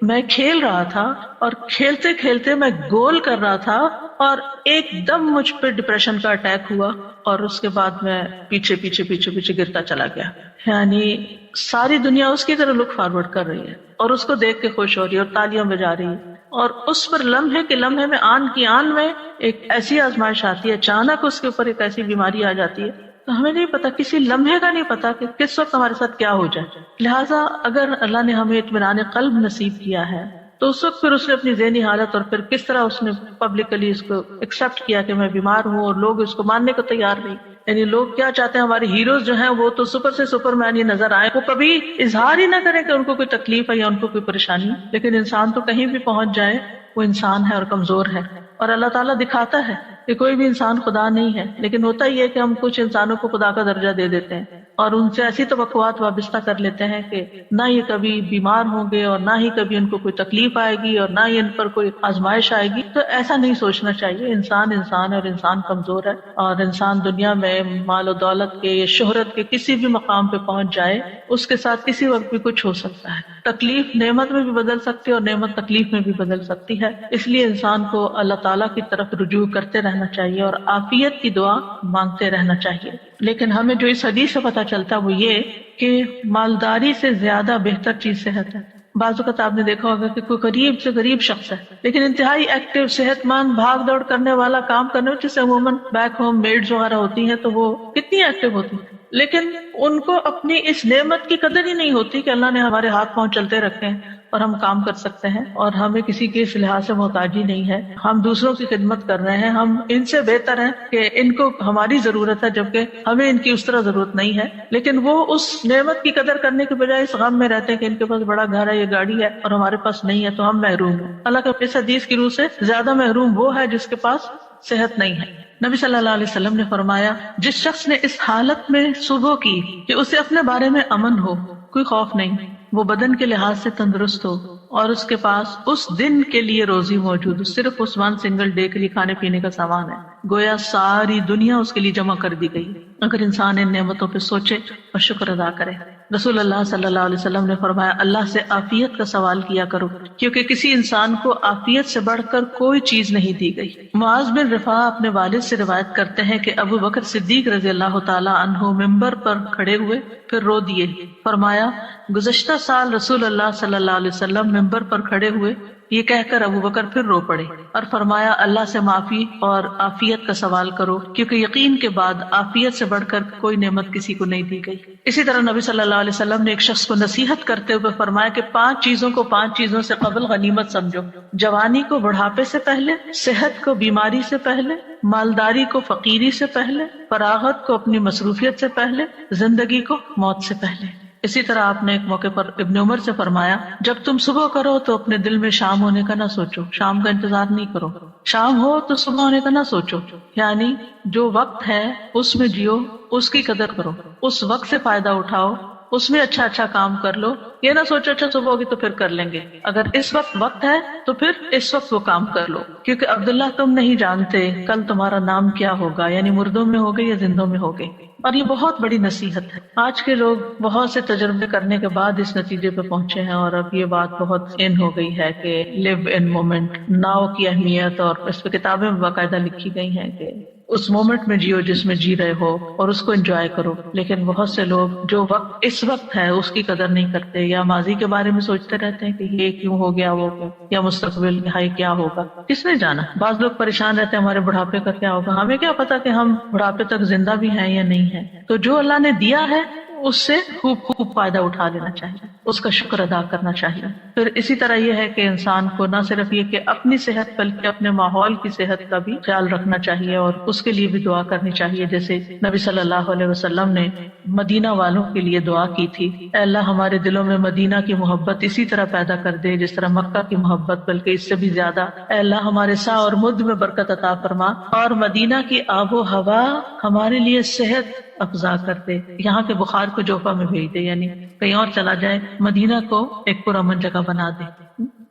میں کھیل رہا تھا اور کھیلتے کھیلتے میں گول کر رہا تھا اور ایک دم مجھ پہ ڈپریشن کا اٹیک ہوا، اور اس کے بعد میں پیچھے گرتا چلا گیا. یعنی ساری دنیا اس کی طرح لک فارورڈ کر رہی ہے اور اس کو دیکھ کے خوش ہو رہی ہے اور تالیاں بجا رہی ہے، اور اس پر لمحے کے لمحے میں، آن کی آن میں ایک ایسی آزمائش آتی ہے، اچانک اس کے اوپر ایک ایسی بیماری آ جاتی ہے تو ہمیں نہیں پتا، کسی لمحے کا نہیں پتا کہ کس وقت ہمارے ساتھ کیا ہو جائے. لہٰذا اگر اللہ نے ہمیں اطمینان قلب نصیب کیا ہے تو اس وقت پھر اس نے اپنی ذہنی حالت اور پھر کس طرح اس نے پبلکلی اس کو ایکسپٹ کیا کہ میں بیمار ہوں، اور لوگ اس کو ماننے کو تیار نہیں. یعنی لوگ کیا چاہتے ہیں، ہمارے ہیروز جو ہیں وہ تو سپر سے سپر مین ہی نظر آئے، وہ کبھی اظہار ہی نہ کریں کہ ان کو کوئی تکلیف ہے یا ان کو کوئی پریشانی. لیکن انسان تو کہیں بھی پہنچ جائے وہ انسان ہے اور کمزور ہے، اور اللہ تعالیٰ دکھاتا ہے کہ کوئی بھی انسان خدا نہیں ہے. لیکن ہوتا ہی ہے کہ ہم کچھ انسانوں کو خدا کا درجہ دے دیتے ہیں اور ان سے ایسی توقعات وابستہ کر لیتے ہیں کہ نہ یہ کبھی بیمار ہوں گے اور نہ ہی کبھی ان کو کوئی تکلیف آئے گی اور نہ ہی ان پر کوئی آزمائش آئے گی. تو ایسا نہیں سوچنا چاہیے. انسان انسان ہے اور انسان کمزور ہے، اور انسان دنیا میں مال و دولت کے یا شہرت کے کسی بھی مقام پہ پہنچ جائے، اس کے ساتھ کسی وقت بھی کچھ ہو سکتا ہے. تکلیف نعمت میں بھی بدل سکتی ہے اور نعمت تکلیف میں بھی بدل سکتی ہے. اس لیے انسان کو اللہ تعالیٰ کی طرف رجوع کرتے رہنا چاہیے اور عافیت کی دعا مانگتے رہنا چاہیے. لیکن ہمیں جو اس حدیث سے پتہ چلتا ہے وہ یہ کہ مالداری سے زیادہ بہتر چیز صحت ہے. بعض اوقات آپ نے دیکھا ہوگا کہ کوئی غریب سے غریب شخص ہے لیکن انتہائی ایکٹیو، صحت مند، بھاگ دوڑ کرنے والا، کام کرنے والا، جسے عموماً بیک ہوم میڈز وغیرہ ہوتی ہیں تو وہ کتنی ایکٹیو ہوتی ہیں، لیکن ان کو اپنی اس نعمت کی قدر ہی نہیں ہوتی کہ اللہ نے ہمارے ہاتھ پاؤں چلتے رکھے ہیں اور ہم کام کر سکتے ہیں اور ہمیں کسی کے اس لحاظ سے محتاجی نہیں ہے. ہم دوسروں کی خدمت کر رہے ہیں، ہم ان سے بہتر ہیں کہ ان کو ہماری ضرورت ہے جبکہ ہمیں ان کی اس طرح ضرورت نہیں ہے. لیکن وہ اس نعمت کی قدر کرنے کے بجائے اس غم میں رہتے ہیں کہ ان کے پاس بڑا گھر ہے، یہ گاڑی ہے، اور ہمارے پاس نہیں ہے تو ہم محروم ہیں. اللہ کے اس حدیث کی روح سے زیادہ محروم وہ ہے جس کے پاس صحت نہیں ہے. نبی صلی اللہ علیہ وسلم نے فرمایا، جس شخص نے اس حالت میں صبح کی کہ اسے اپنے بارے میں امن ہو، کوئی خوف نہیں، وہ بدن کے لحاظ سے تندرست ہو اور اس کے پاس اس دن کے لیے روزی موجود ہو، صرف اس ون سنگل ڈے کے لیے کھانے پینے کا سامان ہے، گویا ساری دنیا اس کے لیے جمع کر دی گئی. اگر انسان ان نعمتوں پہ سوچے اور شکر ادا کرے. رسول اللہ صلی اللہ علیہ وسلم نے فرمایا، اللہ سے عافیت کا سوال کیا کرو کیونکہ کسی انسان کو عافیت سے بڑھ کر کوئی چیز نہیں دی گئی. معاذ بن رفاع اپنے والد سے روایت کرتے ہیں کہ ابو بکر صدیق رضی اللہ تعالی عنہ ممبر پر کھڑے ہوئے پھر رو دیے. فرمایا، گزشتہ سال رسول اللہ صلی اللہ علیہ وسلم ممبر پر کھڑے ہوئے، یہ کہہ کر ابو بکر پھر رو پڑے اور فرمایا، اللہ سے معافی اور عافیت کا سوال کرو کیونکہ یقین کے بعد عافیت سے بڑھ کر کوئی نعمت کسی کو نہیں دی گئی. اسی طرح نبی صلی اللہ علیہ وسلم نے ایک شخص کو نصیحت کرتے ہوئے فرمایا کہ 5 چیزوں کو 5 چیزوں سے قبل غنیمت سمجھو: جوانی کو بڑھاپے سے پہلے، صحت کو بیماری سے پہلے، مالداری کو فقیری سے پہلے، فراغت کو اپنی مصروفیت سے پہلے، زندگی کو موت سے پہلے. اسی طرح آپ نے ایک موقع پر ابن عمر سے فرمایا، جب تم صبح کرو تو اپنے دل میں شام ہونے کا نہ سوچو، شام کا انتظار نہیں کرو. شام ہو تو صبح ہونے کا نہ سوچو، یعنی جو وقت ہے اس میں جیو، اس کی قدر کرو، اس وقت سے فائدہ اٹھاؤ، اس میں اچھا کام کر لو. یہ نہ سوچو اچھا صبح ہوگی تو پھر کر لیں گے. اگر اس وقت ہے تو پھر اس وقت وہ کام کر لو، کیونکہ عبداللہ تم نہیں جانتے کل تمہارا نام کیا ہوگا، یعنی مردوں میں ہوگے یا زندوں میں ہوگے. اور یہ بہت بڑی نصیحت ہے. آج کے لوگ بہت سے تجربے کرنے کے بعد اس نتیجے پہ پہنچے ہیں اور اب یہ بات بہت ان ہو گئی ہے کہ لیو ان مومنٹ، ناؤ کی اہمیت، اور اس پہ کتابیں باقاعدہ لکھی گئی ہیں کہ اس مومنٹ میں جیو جس میں جی رہے ہو اور اس کو انجوائے کرو. لیکن بہت سے لوگ جو وقت اس وقت ہے اس کی قدر نہیں کرتے، یا ماضی کے بارے میں سوچتے رہتے ہیں کہ یہ کیوں ہو گیا، وہ کیوں، یا مستقبل ہائی کیا ہوگا، کس نے جانا. بعض لوگ پریشان رہتے ہیں ہمارے بڑھاپے کا کیا ہوگا. ہمیں کیا پتا کہ ہم بڑھاپے تک زندہ بھی ہیں یا نہیں ہیں. تو جو اللہ نے دیا ہے اس سے خوب فائدہ اٹھا لینا چاہیے، اس کا شکر ادا کرنا چاہیے. پھر اسی طرح یہ ہے کہ انسان کو نہ صرف یہ کہ اپنی صحت بلکہ اپنے ماحول کی صحت کا بھی خیال رکھنا چاہیے اور اس کے لیے بھی دعا کرنی چاہیے. جیسے نبی صلی اللہ علیہ وسلم نے مدینہ والوں کے لیے دعا کی تھی، اے اللہ ہمارے دلوں میں مدینہ کی محبت اسی طرح پیدا کر دے جس طرح مکہ کی محبت، بلکہ اس سے بھی زیادہ. اے اللہ ہمارے سا اور مد میں برکت عطا فرما اور مدینہ کی آب و ہوا ہمارے لیے صحت افزا کر دے. یہاں کے بخار کو جوفا میں بھیج دے، یعنی کہیں اور چلا جائے، مدینہ کو ایک پرامن جگہ بنا دے.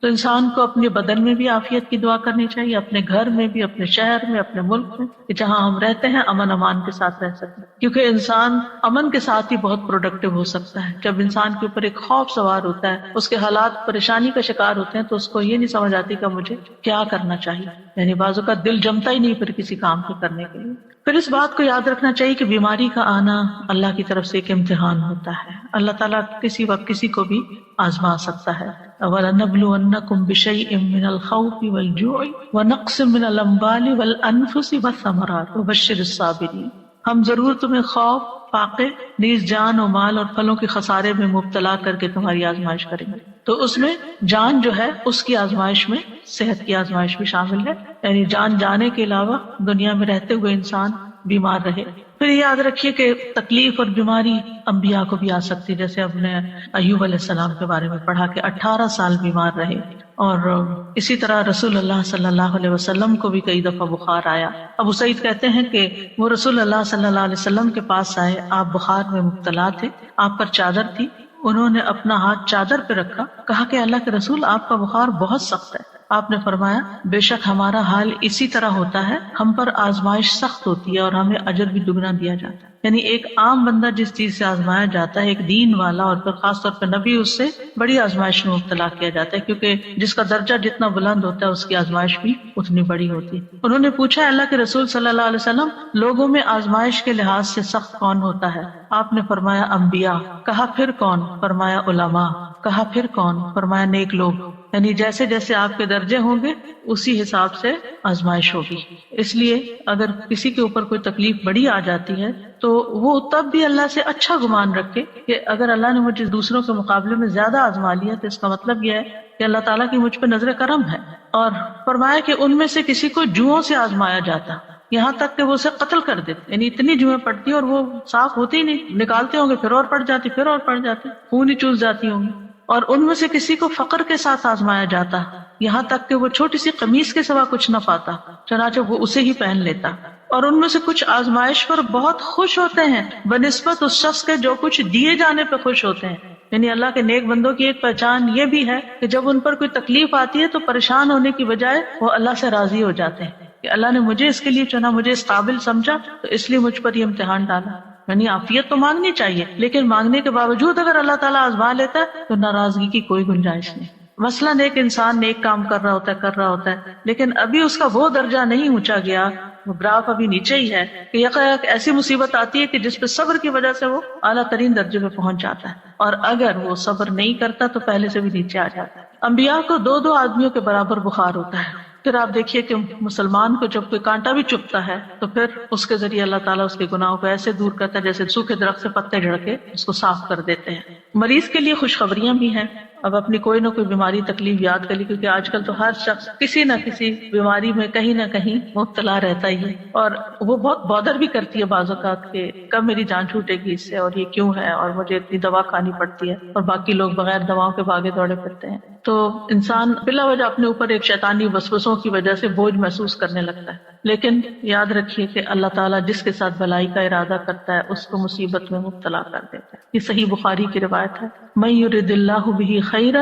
تو انسان کو اپنے بدن میں بھی عافیت کی دعا کرنی چاہیے، اپنے گھر میں بھی، اپنے شہر میں، اپنے ملک میں، کہ جہاں ہم رہتے ہیں امن امان کے ساتھ رہ سکیں. کیونکہ انسان امن کے ساتھ ہی بہت پروڈکٹیو ہو سکتا ہے. جب انسان کے اوپر ایک خوف سوار ہوتا ہے، اس کے حالات پریشانی کا شکار ہوتے ہیں، تو اس کو یہ نہیں سمجھ آتی کہ مجھے کیا کرنا چاہیے. یعنی بعضوں کا دل جمتا ہی نہیں پھر کسی کام کو کرنے کے لیے. پھر اس بات کو یاد رکھنا چاہیے کہ بیماری کا آنا اللہ کی طرف سے ایک امتحان ہوتا ہے. اللہ تعالیٰ کسی وقت کسی کو بھی آزما سکتا ہے. وَلَنَبْلُوَنَّكُمْ بِشَيْءٍ مِّنَ الْخَوْفِ وَالْجُوعِ وَنَقْصٍ مِّنَ الْأَمْوَالِ وَالْأَنفُسِ وَالثَّمَرَاتِ وَبَشِّرِ الصَّابِرِينَ. ہم ضرور تمہیں خوف، فاقے، نیز جان و مال اور پھلوں کے خسارے میں مبتلا کر کے تمہاری آزمائش کریں گے. تو اس میں جان جو ہے اس کی آزمائش میں صحت کی آزمائش بھی شامل ہے، یعنی جان جانے کے علاوہ دنیا میں رہتے ہوئے انسان بیمار رہے. پھر یاد رکھیے کہ تکلیف اور بیماری انبیاء کو بھی آ سکتی ہے، جیسے ہم نے ایوب علیہ السلام کے بارے میں پڑھا کہ 18 سال بیمار رہے، اور اسی طرح رسول اللہ صلی اللہ علیہ وسلم کو بھی کئی دفعہ بخار آیا. ابو سعید کہتے ہیں کہ وہ رسول اللہ صلی اللہ علیہ وسلم کے پاس آئے، آپ بخار میں مبتلا تھے، آپ پر چادر تھی، انہوں نے اپنا ہاتھ چادر پہ رکھا، کہا کہ اللہ کے رسول آپ کا بخار بہت سخت ہے. آپ نے فرمایا بے شک ہمارا حال اسی طرح ہوتا ہے، ہم پر آزمائش سخت ہوتی ہے اور ہمیں اجر بھی دگنا دیا جاتا ہے. یعنی ایک عام بندہ جس چیز سے آزمایا جاتا ہے، ایک دین والا اور پھر خاص طور پہ نبی، اس سے بڑی آزمائش میں مبتلا کیا جاتا ہے، کیونکہ جس کا درجہ جتنا بلند ہوتا ہے اس کی آزمائش بھی اتنی بڑی ہوتی ہے. انہوں نے پوچھا اللہ کے رسول صلی اللہ علیہ وسلم لوگوں میں آزمائش کے لحاظ سے سخت کون ہوتا ہے؟ آپ نے فرمایا انبیاء. کہا پھر کون؟ فرمایا علماء. کہا پھر کون؟ فرمایا نیک لوگ. یعنی جیسے جیسے آپ کے درجے ہوں گے اسی حساب سے آزمائش ہوگی. اس لیے اگر کسی کے اوپر کوئی تکلیف بڑی آ جاتی ہے تو وہ تب بھی اللہ سے اچھا گمان رکھے کہ اگر اللہ نے مجھے دوسروں کے مقابلے میں زیادہ آزما لیا تو اس کا مطلب یہ ہے کہ اللہ تعالیٰ کی مجھ پہ نظر کرم ہے. اور فرمایا کہ ان میں سے کسی کو جوؤں سے آزمایا جاتا، یہاں تک کہ وہ اسے قتل کر دیتے، یعنی اتنی جوئیں پڑتی اور وہ صاف ہوتی ہی نہیں، نکالتے ہوں گے پھر اور پڑ جاتی، پھر اور پڑ جاتی، خون ہی چوس جاتی ہوں گی. اور ان میں سے کسی کو فقر کے ساتھ آزمایا جاتا، یہاں تک کہ وہ چھوٹی سی قمیص کے سوا کچھ نہ پاتا، چنانچہ وہ اسے ہی پہن لیتا. اور ان میں سے کچھ آزمائش پر بہت خوش ہوتے ہیں بنسبت اس شخص کے جو کچھ دیے جانے پہ خوش ہوتے ہیں. یعنی اللہ کے نیک بندوں کی ایک پہچان یہ بھی ہے کہ جب ان پر کوئی تکلیف آتی ہے تو پریشان ہونے کی بجائے وہ اللہ سے راضی ہو جاتے ہیں کہ اللہ نے مجھے اس کے لیے چنا، مجھے اس قابل سمجھا تو اس لیے مجھ پر یہ امتحان ڈالا. یعنی عافیت تو مانگنی چاہیے، لیکن مانگنے کے باوجود اگر اللہ تعالیٰ آزما لیتا ہے تو ناراضگی کی کوئی گنجائش نہیں. مثلاً ایک انسان نیک کام کر رہا ہوتا ہے لیکن ابھی اس کا وہ درجہ نہیں اونچا گیا، وہ گراف ابھی نیچے ہی ہے کہ یکایک ایسی مصیبت آتی ہے کہ جس پہ صبر کی وجہ سے وہ اعلیٰ ترین درجے پہ پہنچ جاتا ہے، اور اگر وہ صبر نہیں کرتا تو پہلے سے بھی نیچے آ جاتا ہے. انبیاء کو 2 آدمیوں کے برابر بخار ہوتا ہے. پھر آپ دیکھیے کہ مسلمان کو جب کوئی کانٹا بھی چبھتا ہے تو پھر اس کے ذریعے اللہ تعالیٰ اس کے گناہوں کو ایسے دور کرتا ہے جیسے سوکھے درخت سے پتے جھڑ کے اس کو صاف کر دیتے ہیں. مریض کے لیے خوشخبریاں بھی ہیں. اب اپنی کوئی نہ کوئی بیماری تکلیف یاد کر لی، کیونکہ آج کل تو ہر شخص کسی نہ کسی بیماری میں کہیں نہ کہیں مبتلا رہتا ہی ہے، اور وہ بہت بودر بھی کرتی ہے بعض اوقات کہ کب میری جان چھوٹے گی اس سے، اور یہ کیوں ہے، اور مجھے اتنی دوا کھانی پڑتی ہے، اور باقی لوگ بغیر دواؤں کے بھاگے دوڑے پھرتے ہیں. تو انسان بلا وجہ اپنے اوپر ایک شیطانی وسوسوں کی وجہ سے بوجھ محسوس کرنے لگتا ہے. لیکن یاد رکھیے کہ اللہ تعالیٰ جس کے ساتھ بھلائی کا ارادہ کرتا ہے اس کو مصیبت میں مبتلا کر دیتا ہے. یہ صحیح بخاری کی روایت ہے، من یرد اللہ بہ خیرا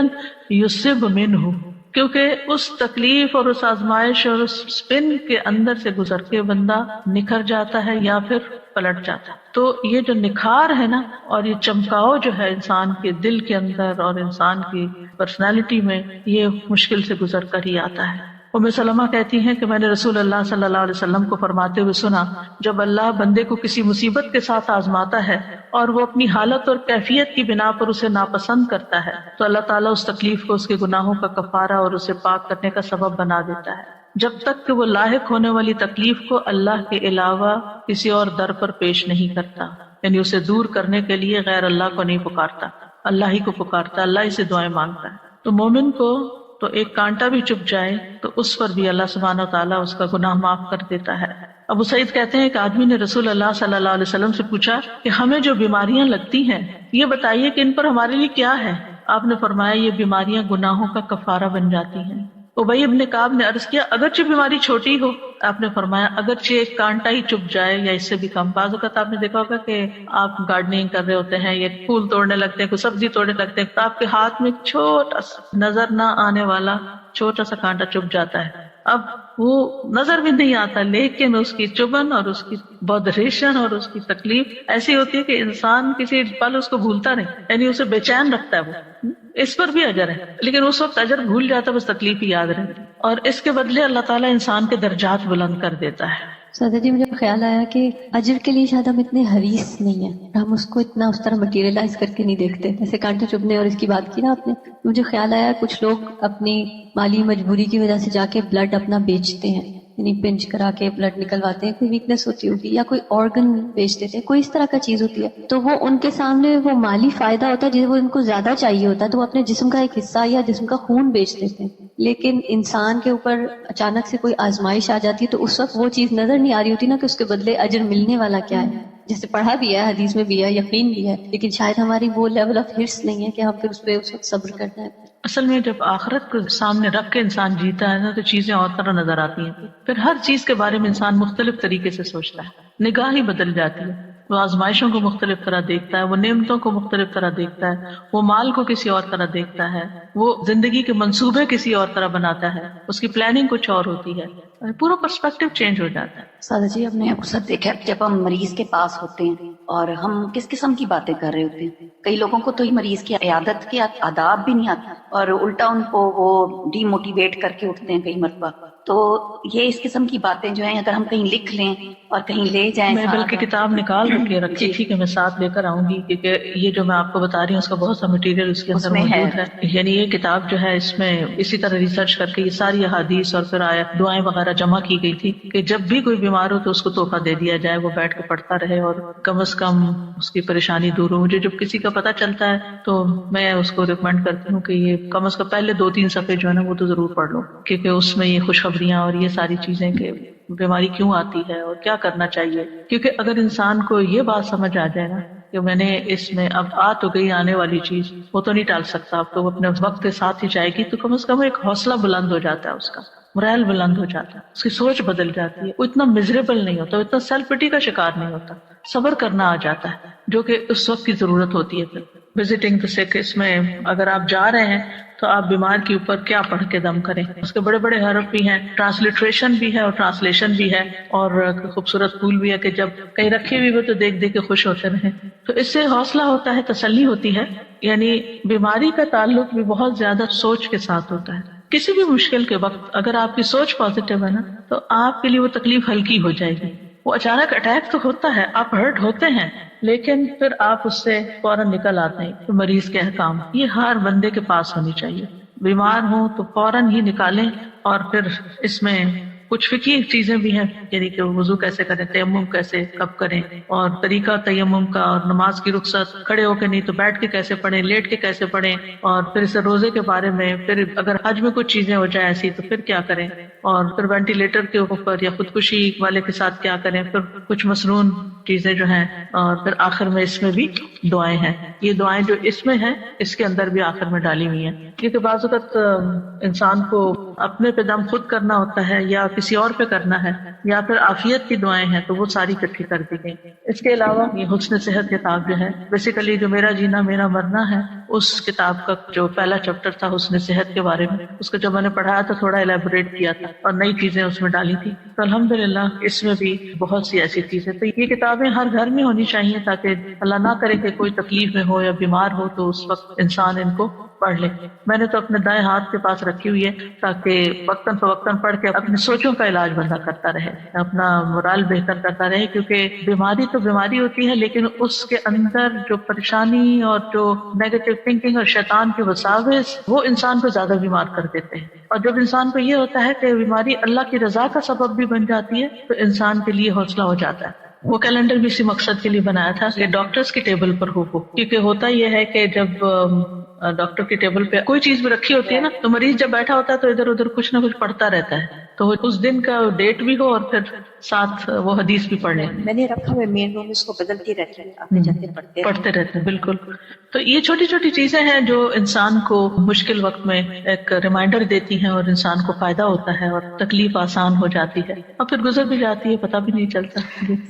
یصب منہ، کیونکہ اس تکلیف اور اس آزمائش اور اس سپن کے اندر سے گزر کے بندہ نکھر جاتا ہے یا پھر پلٹ جاتا ہے. تو یہ جو نکھار ہے نا، اور یہ چمکاؤ جو ہے انسان کے دل کے اندر اور انسان کی پرسنالٹی میں، یہ مشکل سے گزر کر ہی آتا ہے. ام سلمہ کہتی ہیں کہ میں نے رسول اللہ صلی اللہ علیہ وسلم کو فرماتے ہوئے سنا، جب اللہ بندے کو کسی مصیبت کے ساتھ آزماتا ہے اور وہ اپنی حالت اور کیفیت کی بنا پر اسے ناپسند کرتا ہے تو اللہ تعالیٰ اس تکلیف کو اس کے گناہوں کا کفارہ اور اسے پاک کرنے کا سبب بنا دیتا ہے، جب تک کہ وہ لاحق ہونے والی تکلیف کو اللہ کے علاوہ کسی اور در پر پیش نہیں کرتا. یعنی اسے دور کرنے کے لیے غیر اللہ کو نہیں پکارتا، اللہ ہی کو پکارتا، اللہ ہی سے دعائیں مانگتا ہے. تو مومن کو تو ایک کانٹا بھی چبھ جائے تو اس پر بھی اللہ سبحانہ و تعالیٰ اس کا گناہ معاف کر دیتا ہے. ابو سعید کہتے ہیں کہ آدمی نے رسول اللہ صلی اللہ علیہ وسلم سے پوچھا کہ ہمیں جو بیماریاں لگتی ہیں یہ بتائیے کہ ان پر ہمارے لیے کیا ہے. آپ نے فرمایا یہ بیماریاں گناہوں کا کفارہ بن جاتی ہیں. ابی ابن کعب نے عرض کیا اگرچہ بیماری چھوٹی ہو؟ آپ نے فرمایا اگرچہ ایک کانٹا ہی چبھ جائے یا اس سے بھی کم. بعض اوقات آپ نے دیکھا ہوگا کہ آپ گارڈننگ کر رہے ہوتے ہیں یا پھول توڑنے لگتے ہیں، کوئی سبزی توڑنے لگتے ہیں، تو آپ کے ہاتھ میں چھوٹا سا نظر نہ آنے والا چھوٹا سا کانٹا چبھ جاتا ہے. اب وہ نظر بھی نہیں آتا لیکن اس کی چبھن اور اس کی بودریشن اور اس کی تکلیف ایسی ہوتی ہے کہ انسان کسی پل اس کو بھولتا نہیں، یعنی اسے بے چین رکھتا ہے. وہ اس پر بھی اجر ہے لیکن اس وقت اجر بھول جاتا ہے، بس تکلیف ہی یاد رہتی، اور اس کے بدلے اللہ تعالیٰ انسان کے درجات بلند کر دیتا ہے. سادہ جی مجھے خیال آیا کہ اجر کے لیے شاید ہم اتنے حریص نہیں ہیں، ہم اس کو اتنا اس طرح مٹیریلائز کر کے نہیں دیکھتے. جیسے کانٹے چبھنے اور اس کی بات کی نا آپ نے، مجھے خیال آیا کچھ لوگ اپنی مالی مجبوری کی وجہ سے جا کے بلڈ اپنا بیچتے ہیں یعنی پنچ کرا کے بلڈ نکلواتے ہیں، کوئی ویکنس ہوتی ہوگی یا کوئی آرگن بیچ دیتے ہیں، کوئی اس طرح کا چیز ہوتی ہے، تو وہ ان کے سامنے وہ مالی فائدہ ہوتا ہے جسے وہ ان کو زیادہ چاہیے ہوتا ہے، تو وہ اپنے جسم کا ایک حصہ یا جسم کا خون بیچ دیتے ہیں. لیکن انسان کے اوپر اچانک سے کوئی آزمائش آ جاتی ہے تو اس وقت وہ چیز نظر نہیں آ رہی ہوتی نا کہ اس کے بدلے اجر ملنے والا کیا ہے. جیسے پڑھا بھی ہے، حدیث میں بھی ہے، یقین بھی ہے، لیکن شاید ہماری وہ لیول آف ہرس نہیں ہے کہ ہم پھر اس پہ اس وقت صبر کر جائیں. اصل میں جب آخرت کو سامنے رکھ کے انسان جیتا ہے نا تو چیزیں اور طرح نظر آتی ہیں. پھر ہر چیز کے بارے میں انسان مختلف طریقے سے سوچتا ہے، نگاہ ہی بدل جاتی ہے. وہ آزمائشوں کو مختلف طرح دیکھتا ہے، وہ نعمتوں کو مختلف طرح دیکھتا ہے، وہ مال کو کسی اور طرح دیکھتا ہے، وہ زندگی کے منصوبے کسی اور طرح بناتا ہے، اس کی پلاننگ کچھ اور ہوتی ہے، پورا پرسپیکٹو چینج ہو جاتا ہے. سادہ جی، ہم نے اکثر دیکھا ہے جب ہم مریض کے پاس ہوتے ہیں اور ہم کس قسم کی باتیں کر رہے ہوتے ہیں. کئی لوگوں کو تو ہی مریض کی عیادت کے آداب بھی نہیں آتے اور الٹا ان کو وہ ڈی موٹیویٹ کر کے اٹھتے ہیں کئی مرتبہ. تو یہ اس قسم کی باتیں جو ہیں اگر ہم کہیں لکھ لیں اور کہیں لے جائیں. میں بلکہ کتاب نکال کے رکھی تھی کہ میں ساتھ لے کر آؤں گی، کیونکہ یہ جو میں آپ کو بتا رہی ہوں اس کا بہت سا مٹیریل اس کے اندر موجود ہے. یعنی یہ کتاب جو ہے اس میں اسی طرح ریسرچ کر کے یہ ساری احادیث اور پھر آیات دعائیں وغیرہ جمع کی گئی تھی کہ جب بھی کوئی بیمار ہو تو اس کو تحفہ دے دیا جائے، وہ بیٹھ کے پڑھتا رہے اور کم از کم اس کی پریشانی دور ہو. مجھے جب کسی کا پتہ چلتا ہے تو میں اس کو ریکمینڈ کرتی ہوں کہ یہ کم از کم پہلے 2-3 صفحے جو ہے نا وہ تو ضرور پڑھ لو، کیونکہ اس میں یہ خوشخبریاں اور یہ ساری چیزیں کہ بیماری کیوں آتی ہے اور کیا کرنا چاہیے. کیونکہ اگر انسان کو یہ بات سمجھ آ جائے نا کہ میں نے اس میں اب آ تو گئی آنے والی چیز، وہ تو نہیں ٹال سکتا، اب تو وہ اپنے وقت کے ساتھ ہی جائے گی، تو کم از کم ایک حوصلہ بلند ہو جاتا ہے، اس کا مرائل بلند ہو جاتا ہے، اس کی سوچ بدل جاتی ہے، وہ اتنا مزریبل نہیں ہوتا، وہ اتنا سیلف پٹی کا شکار نہیں ہوتا، صبر کرنا آ جاتا ہے جو کہ اس وقت کی ضرورت ہوتی ہے. پھر وزٹنگ دا سک، اس میں اگر آپ جا رہے ہیں تو آپ بیمار کے اوپر کیا پڑھ کے دم کریں. اس کے بڑے بڑے حرف بھی ہیں، ٹرانسلیٹریشن بھی ہے اور ٹرانسلیشن بھی ہے، اور خوبصورت پھول بھی ہے کہ جب کہیں رکھے ہوئے تو دیکھ دیکھ کے خوش ہوتے رہیں. تو اس سے حوصلہ ہوتا ہے، تسلی ہوتی ہے. یعنی بیماری کا تعلق بھی بہت زیادہ سوچ کے ساتھ ہوتا ہے. کسی بھی مشکل کے وقت اگر آپ کی سوچ پازیٹیو ہے نا تو آپ کے لیے وہ تکلیف ہلکی ہو جائے گی. وہ اچانک اٹیک تو ہوتا ہے، آپ ہرٹ ہوتے ہیں، لیکن پھر آپ اس سے فوراً نکل آتے ہیں. تو مریض کے احکام یہ ہر بندے کے پاس ہونی چاہیے. بیمار ہوں تو فوراً ہی نکالیں. اور پھر اس میں کچھ فقہی چیزیں بھی ہیں، یعنی کہ وضو کیسے کریں، تیمم کیسے کب کریں، اور طریقہ تیمم کا، اور نماز کی رخصت، کھڑے ہو کے نہیں تو بیٹھ کے کیسے پڑھیں، لیٹ کے کیسے پڑھیں، اور پھر اسے روزے کے بارے میں، پھر اگر حج میں کچھ چیزیں ہو جائے ایسی تو پھر کیا کریں، اور پھر وینٹیلیٹر کے اوپر یا خودکشی والے کے ساتھ کیا کریں، پھر کچھ مسنون چیزیں جو ہیں، اور پھر آخر میں اس میں بھی دعائیں ہیں. یہ دعائیں جو اس میں ہیں اس کے اندر بھی آخر میں ڈالی ہوئی ہیں، کیونکہ بعض اوقات انسان کو اپنے پہ دم خود کرنا ہوتا ہے یا کسی اور پہ کرنا ہے، یا پھر عافیت کی دعائیں ہیں تو وہ ساری اکٹھی کر دی گئی. اس کے علاوہ یہ حسن صحت کتاب جو ہے، بیسیکلی جو میرا جینا میرا مرنا ہے، اس کتاب کا جو پہلا چیپٹر تھا حسن صحت کے بارے میں، اس کو جب میں نے پڑھایا تو تھوڑا الیبوریٹ کیا تھا اور نئی چیزیں اس میں ڈالی تھی. تو الحمدللہ اس میں بھی بہت سی ایسی چیزیں. تو یہ کتابیں ہر گھر میں ہونی چاہیے تاکہ اللہ نہ کرے کہ کوئی تکلیف میں ہو یا بیمار ہو تو اس وقت انسان ان کو پڑھ لے. میں نے تو اپنے دائیں ہاتھ کے پاس رکھی ہوئی ہے تاکہ وقتاً فوقتاً پڑھ کے اپنی سوچوں کا علاج بندہ کرتا رہے، اپنا مورال بہتر کرتا رہے. کیونکہ بیماری تو بیماری ہوتی ہے، لیکن اس کے اندر جو پریشانی اور جو نیگیٹو تھنکنگ اور شیطان کے وساوس وہ انسان کو زیادہ بیمار کر دیتے ہیں. اور جب انسان کو یہ ہوتا ہے کہ بیماری اللہ کی رضا کا سبب بھی بن جاتی ہے تو انسان کے لیے حوصلہ ہو جاتا ہے. وہ کیلنڈر بھی اسی مقصد کے لیے بنایا تھا کہ ڈاکٹرز کی ٹیبل پر ہو، کیونکہ ہوتا یہ ہے کہ جب ڈاکٹر کی ٹیبل پہ کوئی چیز بھی رکھی ہوتی ہے نا تو مریض جب بیٹھا ہوتا ہے تو ادھر ادھر کچھ نہ کچھ پڑھتا رہتا ہے، تو اس دن کا ڈیٹ بھی ہو اور پھر ساتھ وہ حدیث بھی پڑھ لیں. میں نے رکھا ہوا مین روم، اس کو بدلتی رہتی ہے، آتے جاتے پڑھتے رہتے ہیں. بالکل. تو یہ چھوٹی چھوٹی چیزیں ہیں جو انسان کو مشکل وقت میں ایک ریمائنڈر دیتی ہیں اور انسان کو فائدہ ہوتا ہے اور تکلیف آسان ہو جاتی ہے اور پھر گزر بھی جاتی ہے، پتہ بھی نہیں چلتا.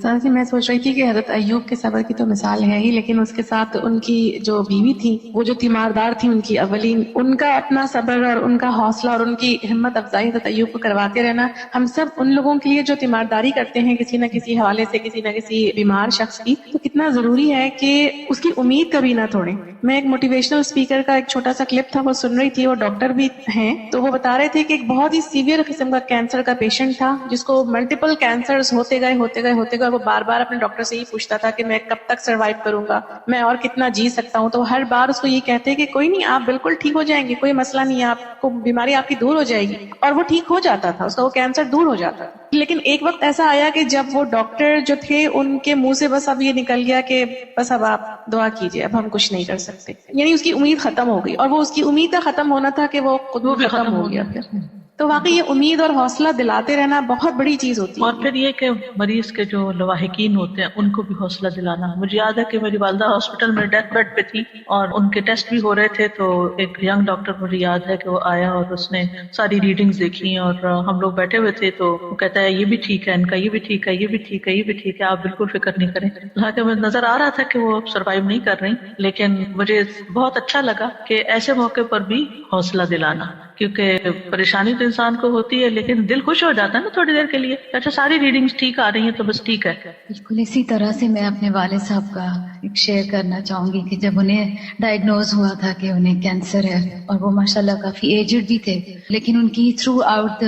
سر جی، میں سوچ رہی تھی کہ حضرت ایوب کے صبر کی تو مثال ہے ہی، لیکن اس کے ساتھ ان کی جو بیوی تھی، وہ جو تیماردار تھی، ان کی اولین، ان کا اپنا صبر اور ان کا حوصلہ اور ان کی ہمت افزائی حضرت ایوب کو کرواتے رہنا ہم سب ان لوگوں کے لیے جو تیمارداری نگہداری کرتے ہیں کسی نہ کسی حوالے سے کسی نہ کسی بیمار شخص کی، تو کتنا ضروری ہے کہ اس کی امید کبھی نہ توڑیں. میں ایک موٹیویشنل اسپیکر کا ایک چھوٹا سا کلپ تھا وہ سن رہی تھی، وہ ڈاکٹر بھی ہیں، تو وہ بتا رہے تھے کہ ایک بہت ہی سیویئر قسم کا کینسر کا پیشنٹ تھا جس کو ملٹیپل کینسرز ہوتے گئے وہ بار بار اپنے ڈاکٹر سے یہ پوچھتا تھا کہ میں کب تک سروائیو کروں گا، میں اور کتنا جی سکتا ہوں. تو ہر بار اس کو یہ کہتے کہ کوئی نہیں، آپ بالکل ٹھیک ہو جائیں گے، کوئی مسئلہ نہیں ہے، آپ کو بیماری آپ کی دور ہو جائے گی. اور وہ ٹھیک ہو جاتا تھا، اس کا وہ کینسر دور ہو جاتا تھا. لیکن ایک وقت ایسا آیا کہ جب وہ ڈاکٹر جو تھے ان کے منہ سے بس اب یہ نکل گیا کہ بس اب آپ دعا کیجئے، اب ہم کچھ نہیں کر سکتے. یعنی اس کی امید ختم ہو گئی، اور وہ اس کی امید کا ختم ہونا تھا کہ وہ خود بھی ختم ہو گیا. پھر تو واقعی یہ امید اور حوصلہ دلاتے رہنا بہت بڑی چیز ہوتی ہے. اور پھر یہ کہ مریض کے جو لواحقین ہوتے ہیں ان کو بھی حوصلہ دلانا. مجھے یاد ہے کہ میری والدہ ہاسپٹل میں ڈیتھ بیڈ پہ تھی اور ان کے ٹیسٹ بھی ہو رہے تھے، تو ایک ینگ ڈاکٹر مجھے یاد ہے کہ وہ آیا اور اس نے ساری ریڈنگز دیکھی اور ہم لوگ بیٹھے ہوئے تھے، تو وہ کہتا ہے یہ بھی ٹھیک ہے، ان کا یہ بھی ٹھیک ہے، یہ بھی ٹھیک ہے، یہ بھی ٹھیک ہے، آپ بالکل فکر نہیں کریں. حالانکہ مجھے نظر آ رہا تھا کہ وہ سروائیو نہیں کر رہی، لیکن مجھے بہت اچھا لگا کہ ایسے موقع پر بھی حوصلہ دلانا، کیونکہ پریشانی تو انسان کو ہوتی ہے لیکن دل خوش ہو جاتا ہے نا تھوڑی دیر کے لیے. اچھا ساری ریڈنگز ٹھیک آ رہی ہیں تو بس ٹھیک ہے. بالکل اسی طرح سے میں اپنے والد صاحب کا ایک شیئر کرنا چاہوں گی کہ جب انہیں ڈائگنوز ہوا تھا کہ انہیں کینسر ہے، اور وہ ماشاءاللہ کافی ایجڈ بھی تھے، لیکن ان کی تھرو آؤٹ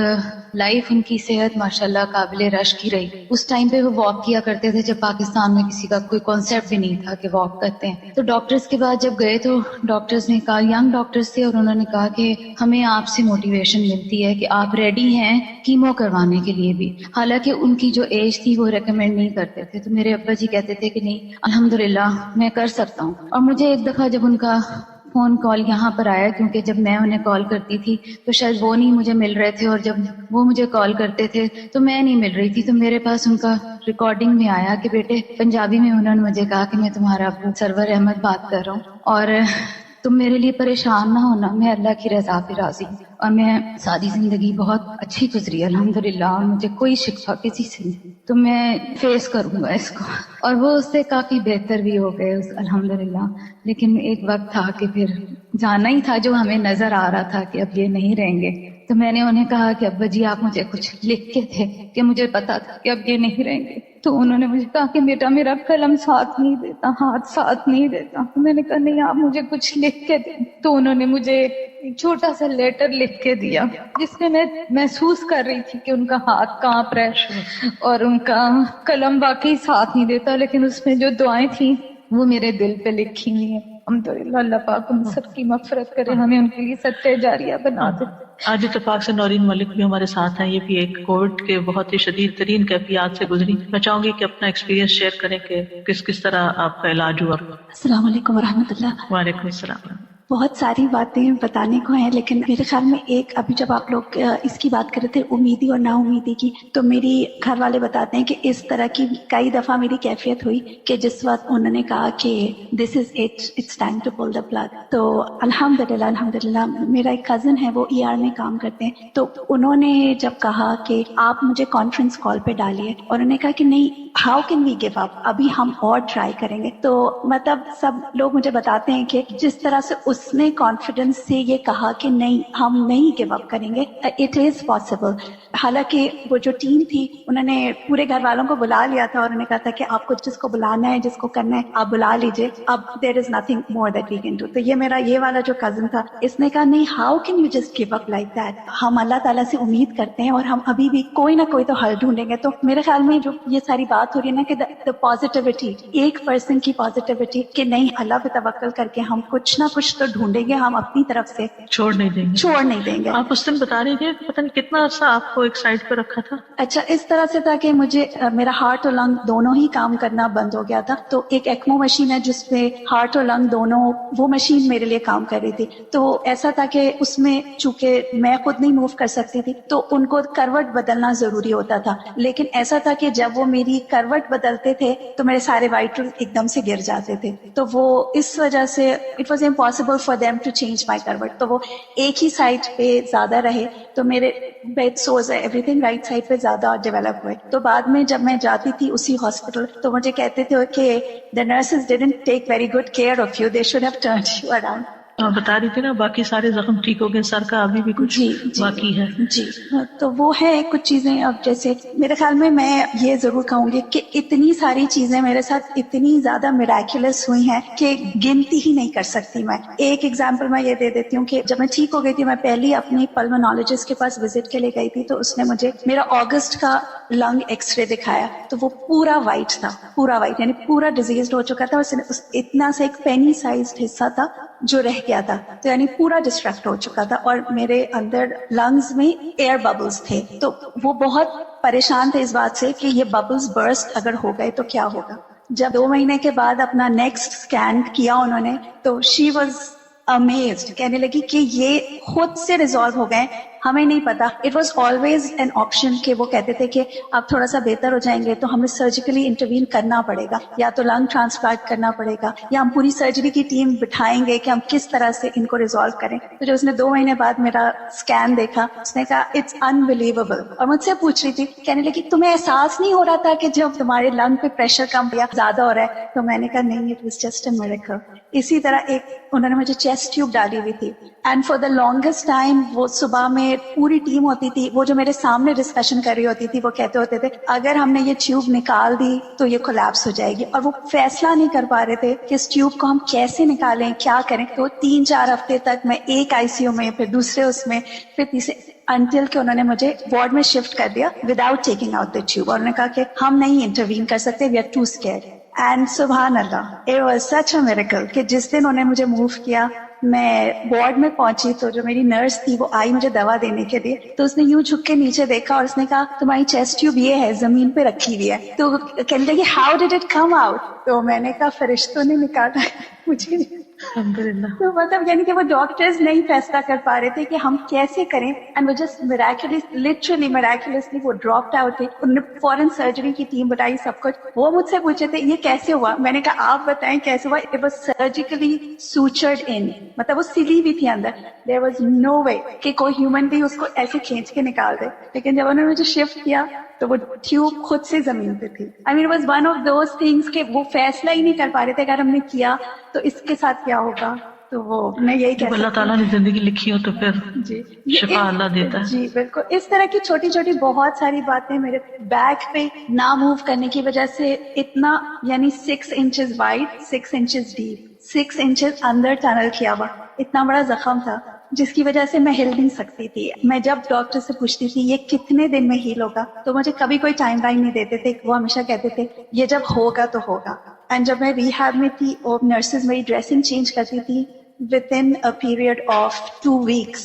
لائف ان کی صحت ماشاءاللہ قابل رشک کی رہی. اس ٹائم پہ وہ واک کیا کرتے تھے جب پاکستان میں کسی کا کوئی کانسیپٹ بھی نہیں تھا کہ واک کرتے ہیں. تو ڈاکٹرز کے بعد جب گئے تو ڈاکٹرز نے کہا، ینگ ڈاکٹرز تھے، اور انہوں نے کہا کہ ہمیں آپ سے موٹیویشن ملتی ہے کہ آپ ریڈی ہیں کیمو کروانے کے لیے بھی. حالانکہ ان کی جو ایج تھی وہ ریکمینڈ نہیں کرتے تھے. تو میرے ابا جی کہتے تھے کہ نہیں الحمدللہ میں کر سکتا ہوں. اور مجھے ایک دفعہ جب ان کا فون کال یہاں پر آیا، کیونکہ جب میں انہیں کال کرتی تھی تو شاید وہ نہیں مجھے مل رہے تھے، اور جب وہ مجھے کال کرتے تھے تو میں نہیں مل رہی تھی، تو میرے پاس ان کا ریکارڈنگ میں آیا کہ بیٹے پنجابی میں انہوں نے مجھے کہا کہ میں تمہارا ابو سرور احمد بات کر رہا ہوں، اور تم میرے لیے پریشان نہ ہونا، میں اللہ کی رضا پہ راضی ہوں، اور میں ساری زندگی بہت اچھی گزری الحمدللہ، اور مجھے کوئی شکوہ کسی سے نہیں، تو میں فیس کروں گا اس کو. اور وہ اس سے کافی بہتر بھی ہو گئے الحمدللہ. لیکن ایک وقت تھا کہ پھر جانا ہی تھا، جو ہمیں نظر آ رہا تھا کہ اب یہ نہیں رہیں گے. تو میں نے انہیں کہا کہ ابا جی آپ مجھے کچھ لکھ کے تھے کہ مجھے پتا تھا کہ اب یہ نہیں رہیں گے. تو انہوں نے مجھے کہا کہ بیٹا میرا قلم ساتھ نہیں دیتا، ہاتھ ساتھ نہیں دیتا. تو میں نے کہا نہیں آپ مجھے کچھ لکھ کے دیں. تو انہوں نے مجھے ایک چھوٹا سا لیٹر لکھ کے دیا جس میں میں محسوس کر رہی تھی کہ ان کا ہاتھ کانپ رہا ہے اور ان کا قلم واقعی ساتھ نہیں دیتا، لیکن اس میں جو دعائیں تھیں وہ میرے دل پہ لکھی ہوئی ہیں. الحمدللہ اللہ پاک ہم سب کی مغفرت کرے، ہمیں ان کے لیے صدقہ جاریہ بنا دے. آج اتفاق سے نورین ملک بھی ہمارے ساتھ ہیں، یہ بھی ایک کووڈ کے بہت ہی شدید ترین کیفیات سے گزری. میں چاہوں گی کہ اپنا ایکسپیرینس شیئر کریں کہ کس طرح آپ کا علاج ہوا. السلام علیکم ورحمۃ اللہ. وعلیکم السلام. بہت ساری باتیں بتانے کو ہیں، لیکن میرے خیال میں ایک ابھی جب آپ لوگ اس کی بات کر رہے تھے امیدی اور نا امیدی کی، تو میری گھر والے بتاتے ہیں کہ اس طرح کی کئی دفعہ میری کیفیت ہوئی کہ جس وقت انہوں نے کہا کہ this is it's time to pull the plug. تو الحمدللہ میرا ایک کزن ہے وہ ER میں کام کرتے ہیں، تو انہوں نے جب کہا کہ آپ مجھے کانفرنس کال پہ ڈالیے، اور انہوں نے کہا کہ نہیں how can we give up, ابھی ہم اور ٹرائی کریں گے. تو مطلب سب لوگ مجھے بتاتے ہیں کہ جس طرح سے اس نے کانفیڈنس سے یہ کہا کہ نہیں ہم نہیں گیو اپ کریں گے، اٹ از پاسبل. حالانکہ وہ جو ٹیم تھی انہوں نے پورے گھر والوں کو بلا لیا تھا، اور انہوں نے کہا تھا کہ آپ کو جس کو بلانا ہے جس کو کرنا ہے آپ بلا لیجیے، اب there is nothing more that we can do. تو یہ میرا یہ والا جو کزن تھا اس نے کہا نہیں how can you just give up like that. ہم اللہ تعالیٰ سے امید کرتے ہیں اور ہم ابھی بھی کوئی نہ کوئی تو حل ڈھونڈیں گے. تو میرے خیال میں جو یہ ساری بات ہو رہی ہے نا کہ دا پازیٹیوٹی، ایک پرسن کی پازیٹیوٹی کہ نہیں اللہ پہ توکل کر کے ہم کچھ نہ کچھ تو ڈھونڈیں گے، ہم اپنی طرف سے چھوڑ نہیں دیں گے. آپ اس دن بتا رہی تھے پتہ نہیں کتنا عرصہ آپ کو ایک سائڈ پہ رکھا تھا. اچھا اس طرح سے تھا کہ مجھے میرا ہارٹ اور لنگ دونوں ہی کام کرنا بند ہو گیا تھا. تو ایک ایکمو مشین ہے جس پہ ہارٹ اور لنگ دونوں، وہ مشین میرے لیے کام کر رہی تھی. تو ایسا تھا کہ اس میں چونکہ میں خود نہیں موو کر سکتی تھی تو ان کو کروٹ بدلنا ضروری ہوتا تھا. لیکن ایسا تھا کہ جب وہ میری کروٹ بدلتے تھے تو میرے سارے وائٹل ایک دم سے گر جاتے تھے. تو وہ اس وجہ سے it was impossible for them to change my کروٹ. تو وہ ایک ہی سائڈ پہ زیادہ رہے تو میرے bed sores everything right side پہ زیادہ ڈیولپ ہوئے. تو بعد میں جب میں جاتی تھی اسی ہاسپٹل تو مجھے کہتے تھے کہ the nurses didn't take very good care of you, they should have turned you around. آپ بتا رہی تھی نا باقی سارے زخم ٹھیک ہو گئے، سر کا ابھی بھی کچھ باقی ہے. جی تو وہ ہے کچھ چیزیں. اب جیسے میرے خیال میں یہ ضرور کہوں گی کہ اتنی ساری چیزیں میرے ساتھ اتنی زیادہ میراکولس ہوئی ہیں کہ گنتی ہی نہیں کر سکتی میں. ایک ایگزامپل میں یہ دے دیتی ہوں کہ جب میں ٹھیک ہو گئی تھی، میں پہلی اپنی پلمونالوجسٹ کے پاس وزٹ کے لیے گئی تھی، تو اس نے مجھے میرا اگست کا لنگ ایکس رے دکھایا، تو وہ پورا وائٹ تھا، پورا وائٹ، یعنی پورا ڈیزیزڈ ہو چکا تھا. اتنا سا ایک پینی سائزڈ حصہ تھا جو رہ گیا تھا، تو یعنی پورا ڈسٹریکٹ ہو چکا تھا، اور میرے اندر لنگز میں ایئر ببلز تھے. تو وہ بہت پریشان تھے اس بات سے کہ یہ ببلز برسٹ اگر ہو گئے تو کیا ہوگا. جب 2 مہینے کے بعد اپنا نیکسٹ اسکین کیا انہوں نے، تو شی واز امیزڈ، کہنے لگی کہ یہ خود سے ریزالو ہو گئے، ہمیں نہیں پتا. It was always an option کہ وہ کہتے تھے کہ آپ تھوڑا سا بہتر ہو جائیں گے تو ہمیں سرجیکلی انٹروین کرنا پڑے گا، یا تو لنگ ٹرانسپلانٹ کرنا پڑے گا، یا ہم پوری سرجری کی ٹیم بٹھائیں گے کہ ہم کس طرح سے ان کو ریزالو کریں. تو جب اس نے 2 مہینے بعد میرا اسکین دیکھا، اس نے کہا اٹس انبلیویبل، اور مجھ سے پوچھ رہی تھی، کہنے لگی تمہیں احساس نہیں ہو رہا تھا کہ جب تمہارے لنگ پہ پریشر کم یا زیادہ ہو رہا ہے؟ تو میں نے کہا نہیں، it was just a miracle. اسی طرح ایک انہوں نے مجھے چیسٹ ٹیوب ڈالی ہوئی تھی، and for the longest time وہ صبح میں پوری ٹیم ہوتی تھی، وہ جو میرے سامنے ڈسکشن کر رہی ہوتی تھی، وہ کہتے ہوتے تھے اگر ہم نے یہ ٹیوب نکال دی تو یہ کولیپس ہو جائے گی، اور وہ فیصلہ نہیں کر پا رہے تھے کہ اس ٹیوب کو ہم کیسے نکالیں، کیا کریں. تو 3-4 ہفتے تک میں ایک آئی سی یو میں، پھر دوسرے اس میں، پھر تیسرے، انٹل کہ انہوں نے مجھے وارڈ میں شفٹ کر دیا without taking out the tube, اور انہوں نے کہا کہ ہم نہیں انٹروین کر سکتے، we are too scared. And سبحان اللہ، it was such a miracle کہ جس دن انہوں نے مجھے موو کیا، میں وارڈ میں پہنچی تو جو میری نرس تھی وہ آئی مجھے دوا دینے کے لیے، تو اس نے یوں جھک کے نیچے دیکھا اور اس نے کہا تمہاری چیسٹ ٹیوب یہ ہے، زمین پہ رکھی ہوئی ہے. تو کہنے لگی how did it come out? تو میں نے کہا فرشتوں نے نکالا ہے، مجھے الحمدللہ. تو مطلب یعنی کہ وہ ڈاکٹرز نہیں فیصلہ کر پا رہے تھے کہ ہم کیسے کریں، اینڈ وہ جسٹ لٹرلی میراکولسلی وہ ڈراپڈ آؤٹ تھے. انہوں نے فوراً سرجری کی ٹیم بتائی، سب کچھ. وہ مجھ سے پوچھے تھے یہ کیسے ہوا، میں نے کہا آپ بتائیں کیسے ہوا. اٹ واز سرجیکلی سوچرڈ ان، مطلب وہ سلی ہوئی تھی اندر. دیر واز نو وے کہ کوئی ہیومن بھی اس کو ایسے کھینچ کے نکال دے. لیکن جب انہوں نے مجھے شفٹ کیا تو وہ ٹیوب خود سے زمین پہ تھی. I mean was one of those things کہ وہ فیصلہ ہی نہیں کر پا رہے تھے اگر ہم نے کیا تو اس کے ساتھ کیا ہوگا. تو وہ میں یہی جب اللہ تعالیٰ نے زندگی لکھی ہو تو پھر جی شفا اللہ دیتا ہے. جی بالکل. اس طرح کی چھوٹی چھوٹی بہت ساری باتیں میرے بیک پہ نہ موو کرنے کی وجہ سے اتنا، یعنی 6 inches wide, 6 inches deep, 6 inches اندر ٹنل کیا ہوا اتنا بڑا زخم تھا جس کی وجہ سے میں ہل نہیں سکتی تھی. میں جب ڈاکٹر سے پوچھتی تھی یہ کتنے دن میں ہیل ہوگا تو مجھے کبھی کوئی ٹائم لائن نہیں دیتے تھے. وہ ہمیشہ کہتے تھے یہ جب ہوگا تو ہوگا. اینڈ جب میں ریہیب میں تھی اور نرسز میری ڈریسنگ چینج کرتی تھی within a period of 2 weeks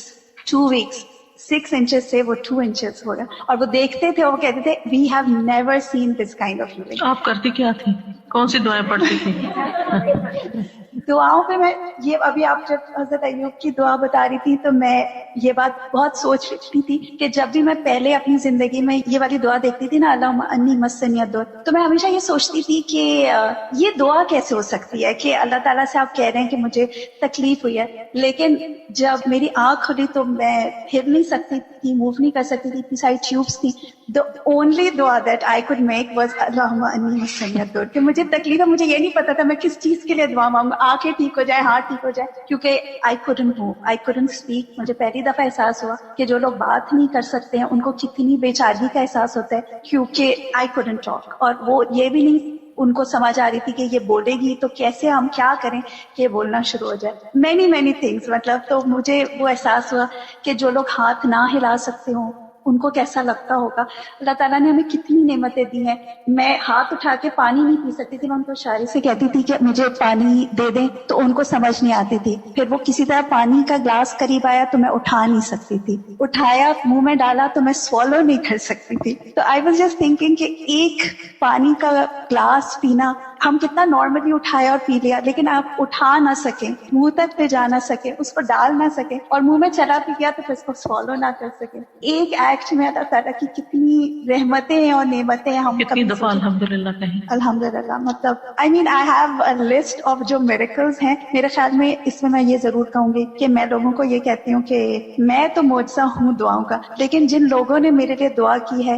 6 inches سے وہ 2 inches ہو گیا. اور وہ دیکھتے تھے اور وہ کہتے تھے we have never seen this kind of healing. آپ کرتی کیا تھی؟ کون سی دعائیں پڑھتی تھی؟ دعاؤں پہ میں یہ ابھی آپ جب حضرت ایوب کی دعا بتا رہی تھی تو میں یہ بات بہت سوچ رہی تھی کہ جب بھی میں پہلے اپنی زندگی میں یہ والی دعا دیکھتی تھی نا، اللہم انی مسنی الضر، تو میں ہمیشہ یہ سوچتی تھی کہ یہ دعا کیسے ہو سکتی ہے کہ اللہ تعالیٰ سے آپ کہہ رہے ہیں کہ مجھے تکلیف ہوئی ہے. لیکن جب میری آنکھ کھلی تو میں پھر نہیں سکتی تھی، موو نہیں کر سکتی تھی، اتنی ساری ٹیوبس تھی. The only دعا that I could make was اللہم انی مسنی الضر، کہ مجھے تکلیف ہے، مجھے یہ نہیں پتا تھا میں کس چیز کے لیے دعا مانگوں، آنکھیں ٹھیک ہو جائے، ہاتھ ٹھیک ہو جائے، کیونکہ I couldn't move, I couldn't speak. مجھے پہلی دفعہ احساس ہوا کہ جو لوگ بات نہیں کر سکتے ہیں ان کو کتنی بے چارگی کا احساس ہوتا ہے، کیونکہ I couldn't talk. اور وہ یہ بھی نہیں ان کو سمجھ آ رہی تھی کہ یہ بولے گی تو کیسے ہم کیا کریں کہ یہ بولنا شروع ہو جائے. مینی تھنگس، مطلب تو مجھے وہ احساس ہوا کہ جو لوگ ہاتھ نہ ہلا سکتے ہوں ان کو کیسا لگتا ہوگا. اللہ تعالیٰ نے ہمیں کتنی نعمتیں دی ہیں. میں ہاتھ اٹھا کے پانی نہیں پی سکتی تھی، میں ان کو اشارے سے کہتی تھی کہ مجھے پانی دے دیں تو ان کو سمجھ نہیں آتی تھی. پھر وہ کسی طرح پانی کا گلاس قریب آیا تو میں اٹھا نہیں سکتی تھی، اٹھایا منہ میں ڈالا تو میں سوالو نہیں کر سکتی تھی. تو آئی واز جسٹ تھنکنگ کہ ایک پانی کا گلاس پینا ہم کتنا نارملی اٹھایا اور پی لیا، لیکن آپ اٹھا نہ سکیں، منہ تک لے جا نہ سکیں، اس کو ڈال نہ سکیں اور منہ میں چلا بھی گیا تو پھر اس کو سوالو نہ کر سکیں. ایک ایکٹ میں اللہ تعالیٰ کی کتنی رحمتیں ہیں اور نعمتیں ہیں. ہم کتنی دفعہ الحمدللہ کہیں. الحمدللہ، مطلب I mean I have a list of جو میریکلز ہیں. میرے خیال میں اس میں یہ ضرور کہوں گی کہ میں لوگوں کو یہ کہتی ہوں کہ میں تو معجزہ ہوں دعاؤں کا، لیکن جن لوگوں نے میرے لیے دعا کی ہے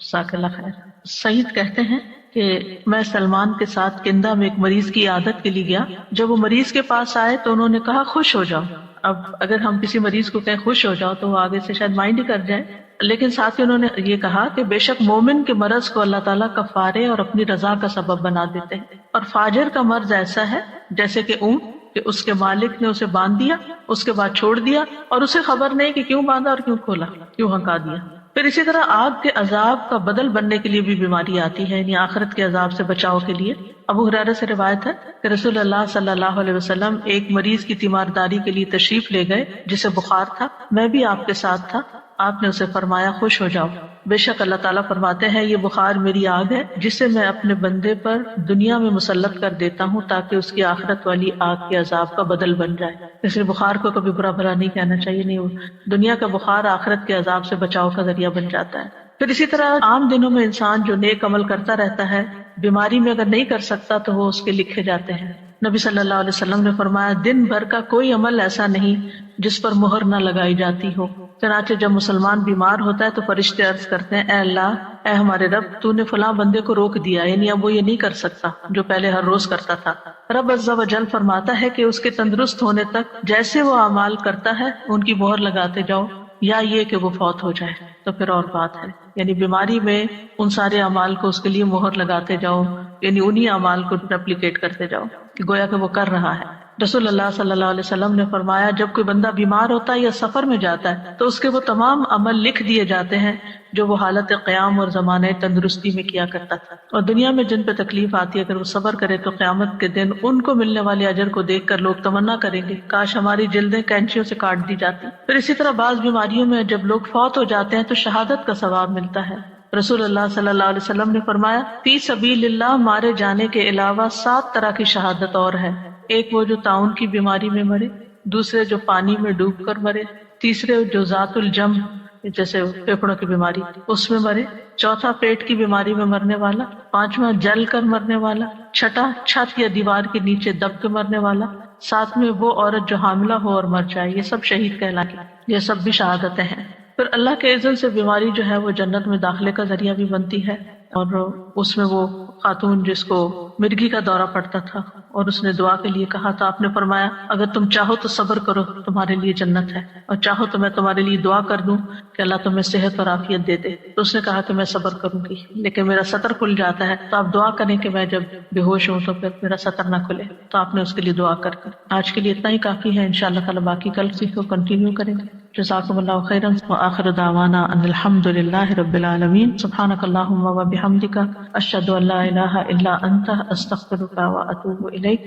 جزاک اللہ خیر۔ سعید کہتے ہیں کہ میں سلمان کے ساتھ کندا میں ایک مریض کی عیادت کے لیے گیا۔ جب وہ مریض کے پاس آئے تو انہوں نے کہا خوش ہو جاؤ۔ اب اگر ہم کسی مریض کو کہیں خوش ہو جاؤ تو وہ آگے سے شاید مائنڈ ہی کر جائے، لیکن ساتھ ہی انہوں نے یہ کہا کہ بے شک مومن کے مرض کو اللہ تعالیٰ کفارے اور اپنی رضا کا سبب بنا دیتے ہیں، اور فاجر کا مرض ایسا ہے جیسے کہ اونٹ کہ اس کے مالک نے اسے باندھ دیا، اس کے بعد چھوڑ دیا اور اسے خبر نہیں کہ کیوں باندھا اور کیوں کھولا، کیوں ہنکا دیا۔ پھر اسی طرح آگ کے عذاب کا بدل بننے کے لیے بھی بیماری آتی ہے، یعنی آخرت کے عذاب سے بچاؤ کے لیے۔ ابو ہریرہ سے روایت ہے کہ رسول اللہ صلی اللہ علیہ وسلم ایک مریض کی تیمارداری کے لیے تشریف لے گئے جسے بخار تھا، میں بھی آپ کے ساتھ تھا۔ آپ نے اسے فرمایا خوش ہو جاؤ، بے شک اللہ تعالیٰ فرماتے ہیں یہ بخار میری آگ ہے جسے میں اپنے بندے پر دنیا میں مسلط کر دیتا ہوں تاکہ اس کی آخرت والی آگ کے عذاب کا بدل بن جائے۔ اس لیے بخار کو کبھی برا بھلا نہیں کہنا چاہیے، نہیں، وہ دنیا کا بخار آخرت کے عذاب سے بچاؤ کا ذریعہ بن جاتا ہے۔ پھر اسی طرح عام دنوں میں انسان جو نیک عمل کرتا رہتا ہے، بیماری میں اگر نہیں کر سکتا تو وہ اس کے لکھے جاتے ہیں۔ نبی صلی اللہ علیہ وسلم نے فرمایا دن بھر کا کوئی عمل ایسا نہیں جس پر مہر نہ لگائی جاتی ہو۔ چنانچہ جب مسلمان بیمار ہوتا ہے تو فرشتے عرض کرتے ہیں اے اللہ، اے ہمارے رب، تو نے فلاں بندے کو روک دیا، یعنی اب وہ یہ نہیں کر سکتا جو پہلے ہر روز کرتا تھا۔ رب عز و جل فرماتا ہے کہ اس کے تندرست ہونے تک جیسے وہ اعمال کرتا ہے ان کی مہر لگاتے جاؤ، یا یہ کہ وہ فوت ہو جائے تو پھر اور بات ہے۔ یعنی بیماری میں ان سارے اعمال کو اس کے لیے مہر لگاتے جاؤ، یعنی انہی اعمال کو ریپلیکیٹ کرتے جاؤ کہ گویا کہ وہ کر رہا ہے۔ رسول اللہ صلی اللہ علیہ وسلم نے فرمایا جب کوئی بندہ بیمار ہوتا ہے یا سفر میں جاتا ہے تو اس کے وہ تمام عمل لکھ دیے جاتے ہیں جو وہ حالت قیام اور زمانے تندرستی میں کیا کرتا تھا، اور دنیا میں جن پہ تکلیف آتی ہے اگر وہ صبر کرے تو قیامت کے دن ان کو ملنے والے اجر کو دیکھ کر لوگ تمنا کریں گے کاش ہماری جلدیں کینچیوں سے کاٹ دی جاتی۔ پھر اسی طرح بعض بیماریوں میں جب لوگ فوت ہو جاتے ہیں تو شہادت کا ثواب ملتا ہے۔ رسول اللہ صلی اللہ علیہ وسلم نے فرمایا فی سبیل اللہ مارے جانے کے علاوہ 7 طرح کی شہادت اور ہے۔ ایک وہ جو طاعون کی بیماری میں مرے، دوسرے جو پانی میں ڈوب کر مرے، تیسرے جو ذات الجم جیسے پھیپھڑوں کی بیماری اس میں مرے، چوتھا پیٹ کی بیماری میں مرنے والا، پانچواں جل کر مرنے والا، چھٹا چھت یا دیوار کے نیچے دب کے مرنے والا، ساتویں وہ عورت جو حاملہ ہو اور مر جائے، یہ سب شہید کہلاتی، یہ سب بھی شہادتیں ہیں۔ پھر اللہ کے اذن سے بیماری جو ہے وہ جنت میں داخلے کا ذریعہ بھی بنتی ہے، اور اس میں وہ خاتون جس کو مرگی کا دورہ پڑتا تھا اور اس نے دعا کے لیے کہا تھا، آپ نے فرمایا اگر تم چاہو تو صبر کرو تمہارے لیے جنت ہے، اور چاہو تو میں تمہارے لیے دعا کر دوں کہ اللہ تمہیں صحت اور عافیت دے دے۔ تو اس نے کہا کہ میں صبر کروں گی لیکن میرا سطر کھل جاتا ہے، تو آپ دعا کریں کہ میں جب بے ہوش ہوں تو پھر میرا سطر نہ کھلے۔ تو آپ نے اس کے لیے دعا کر آج کے لیے اتنا ہی کافی ہے، انشاءاللہ تعالی باقی کل سے کو کنٹینیو کریں گے۔ جزاکم اللہ خیرا وآخر دعوانا ان الحمد للہ رب العالمین۔ سبحانک اللہم وبحمدک اشہد ان لا الہ الا انت استغفرک واتوب الیک۔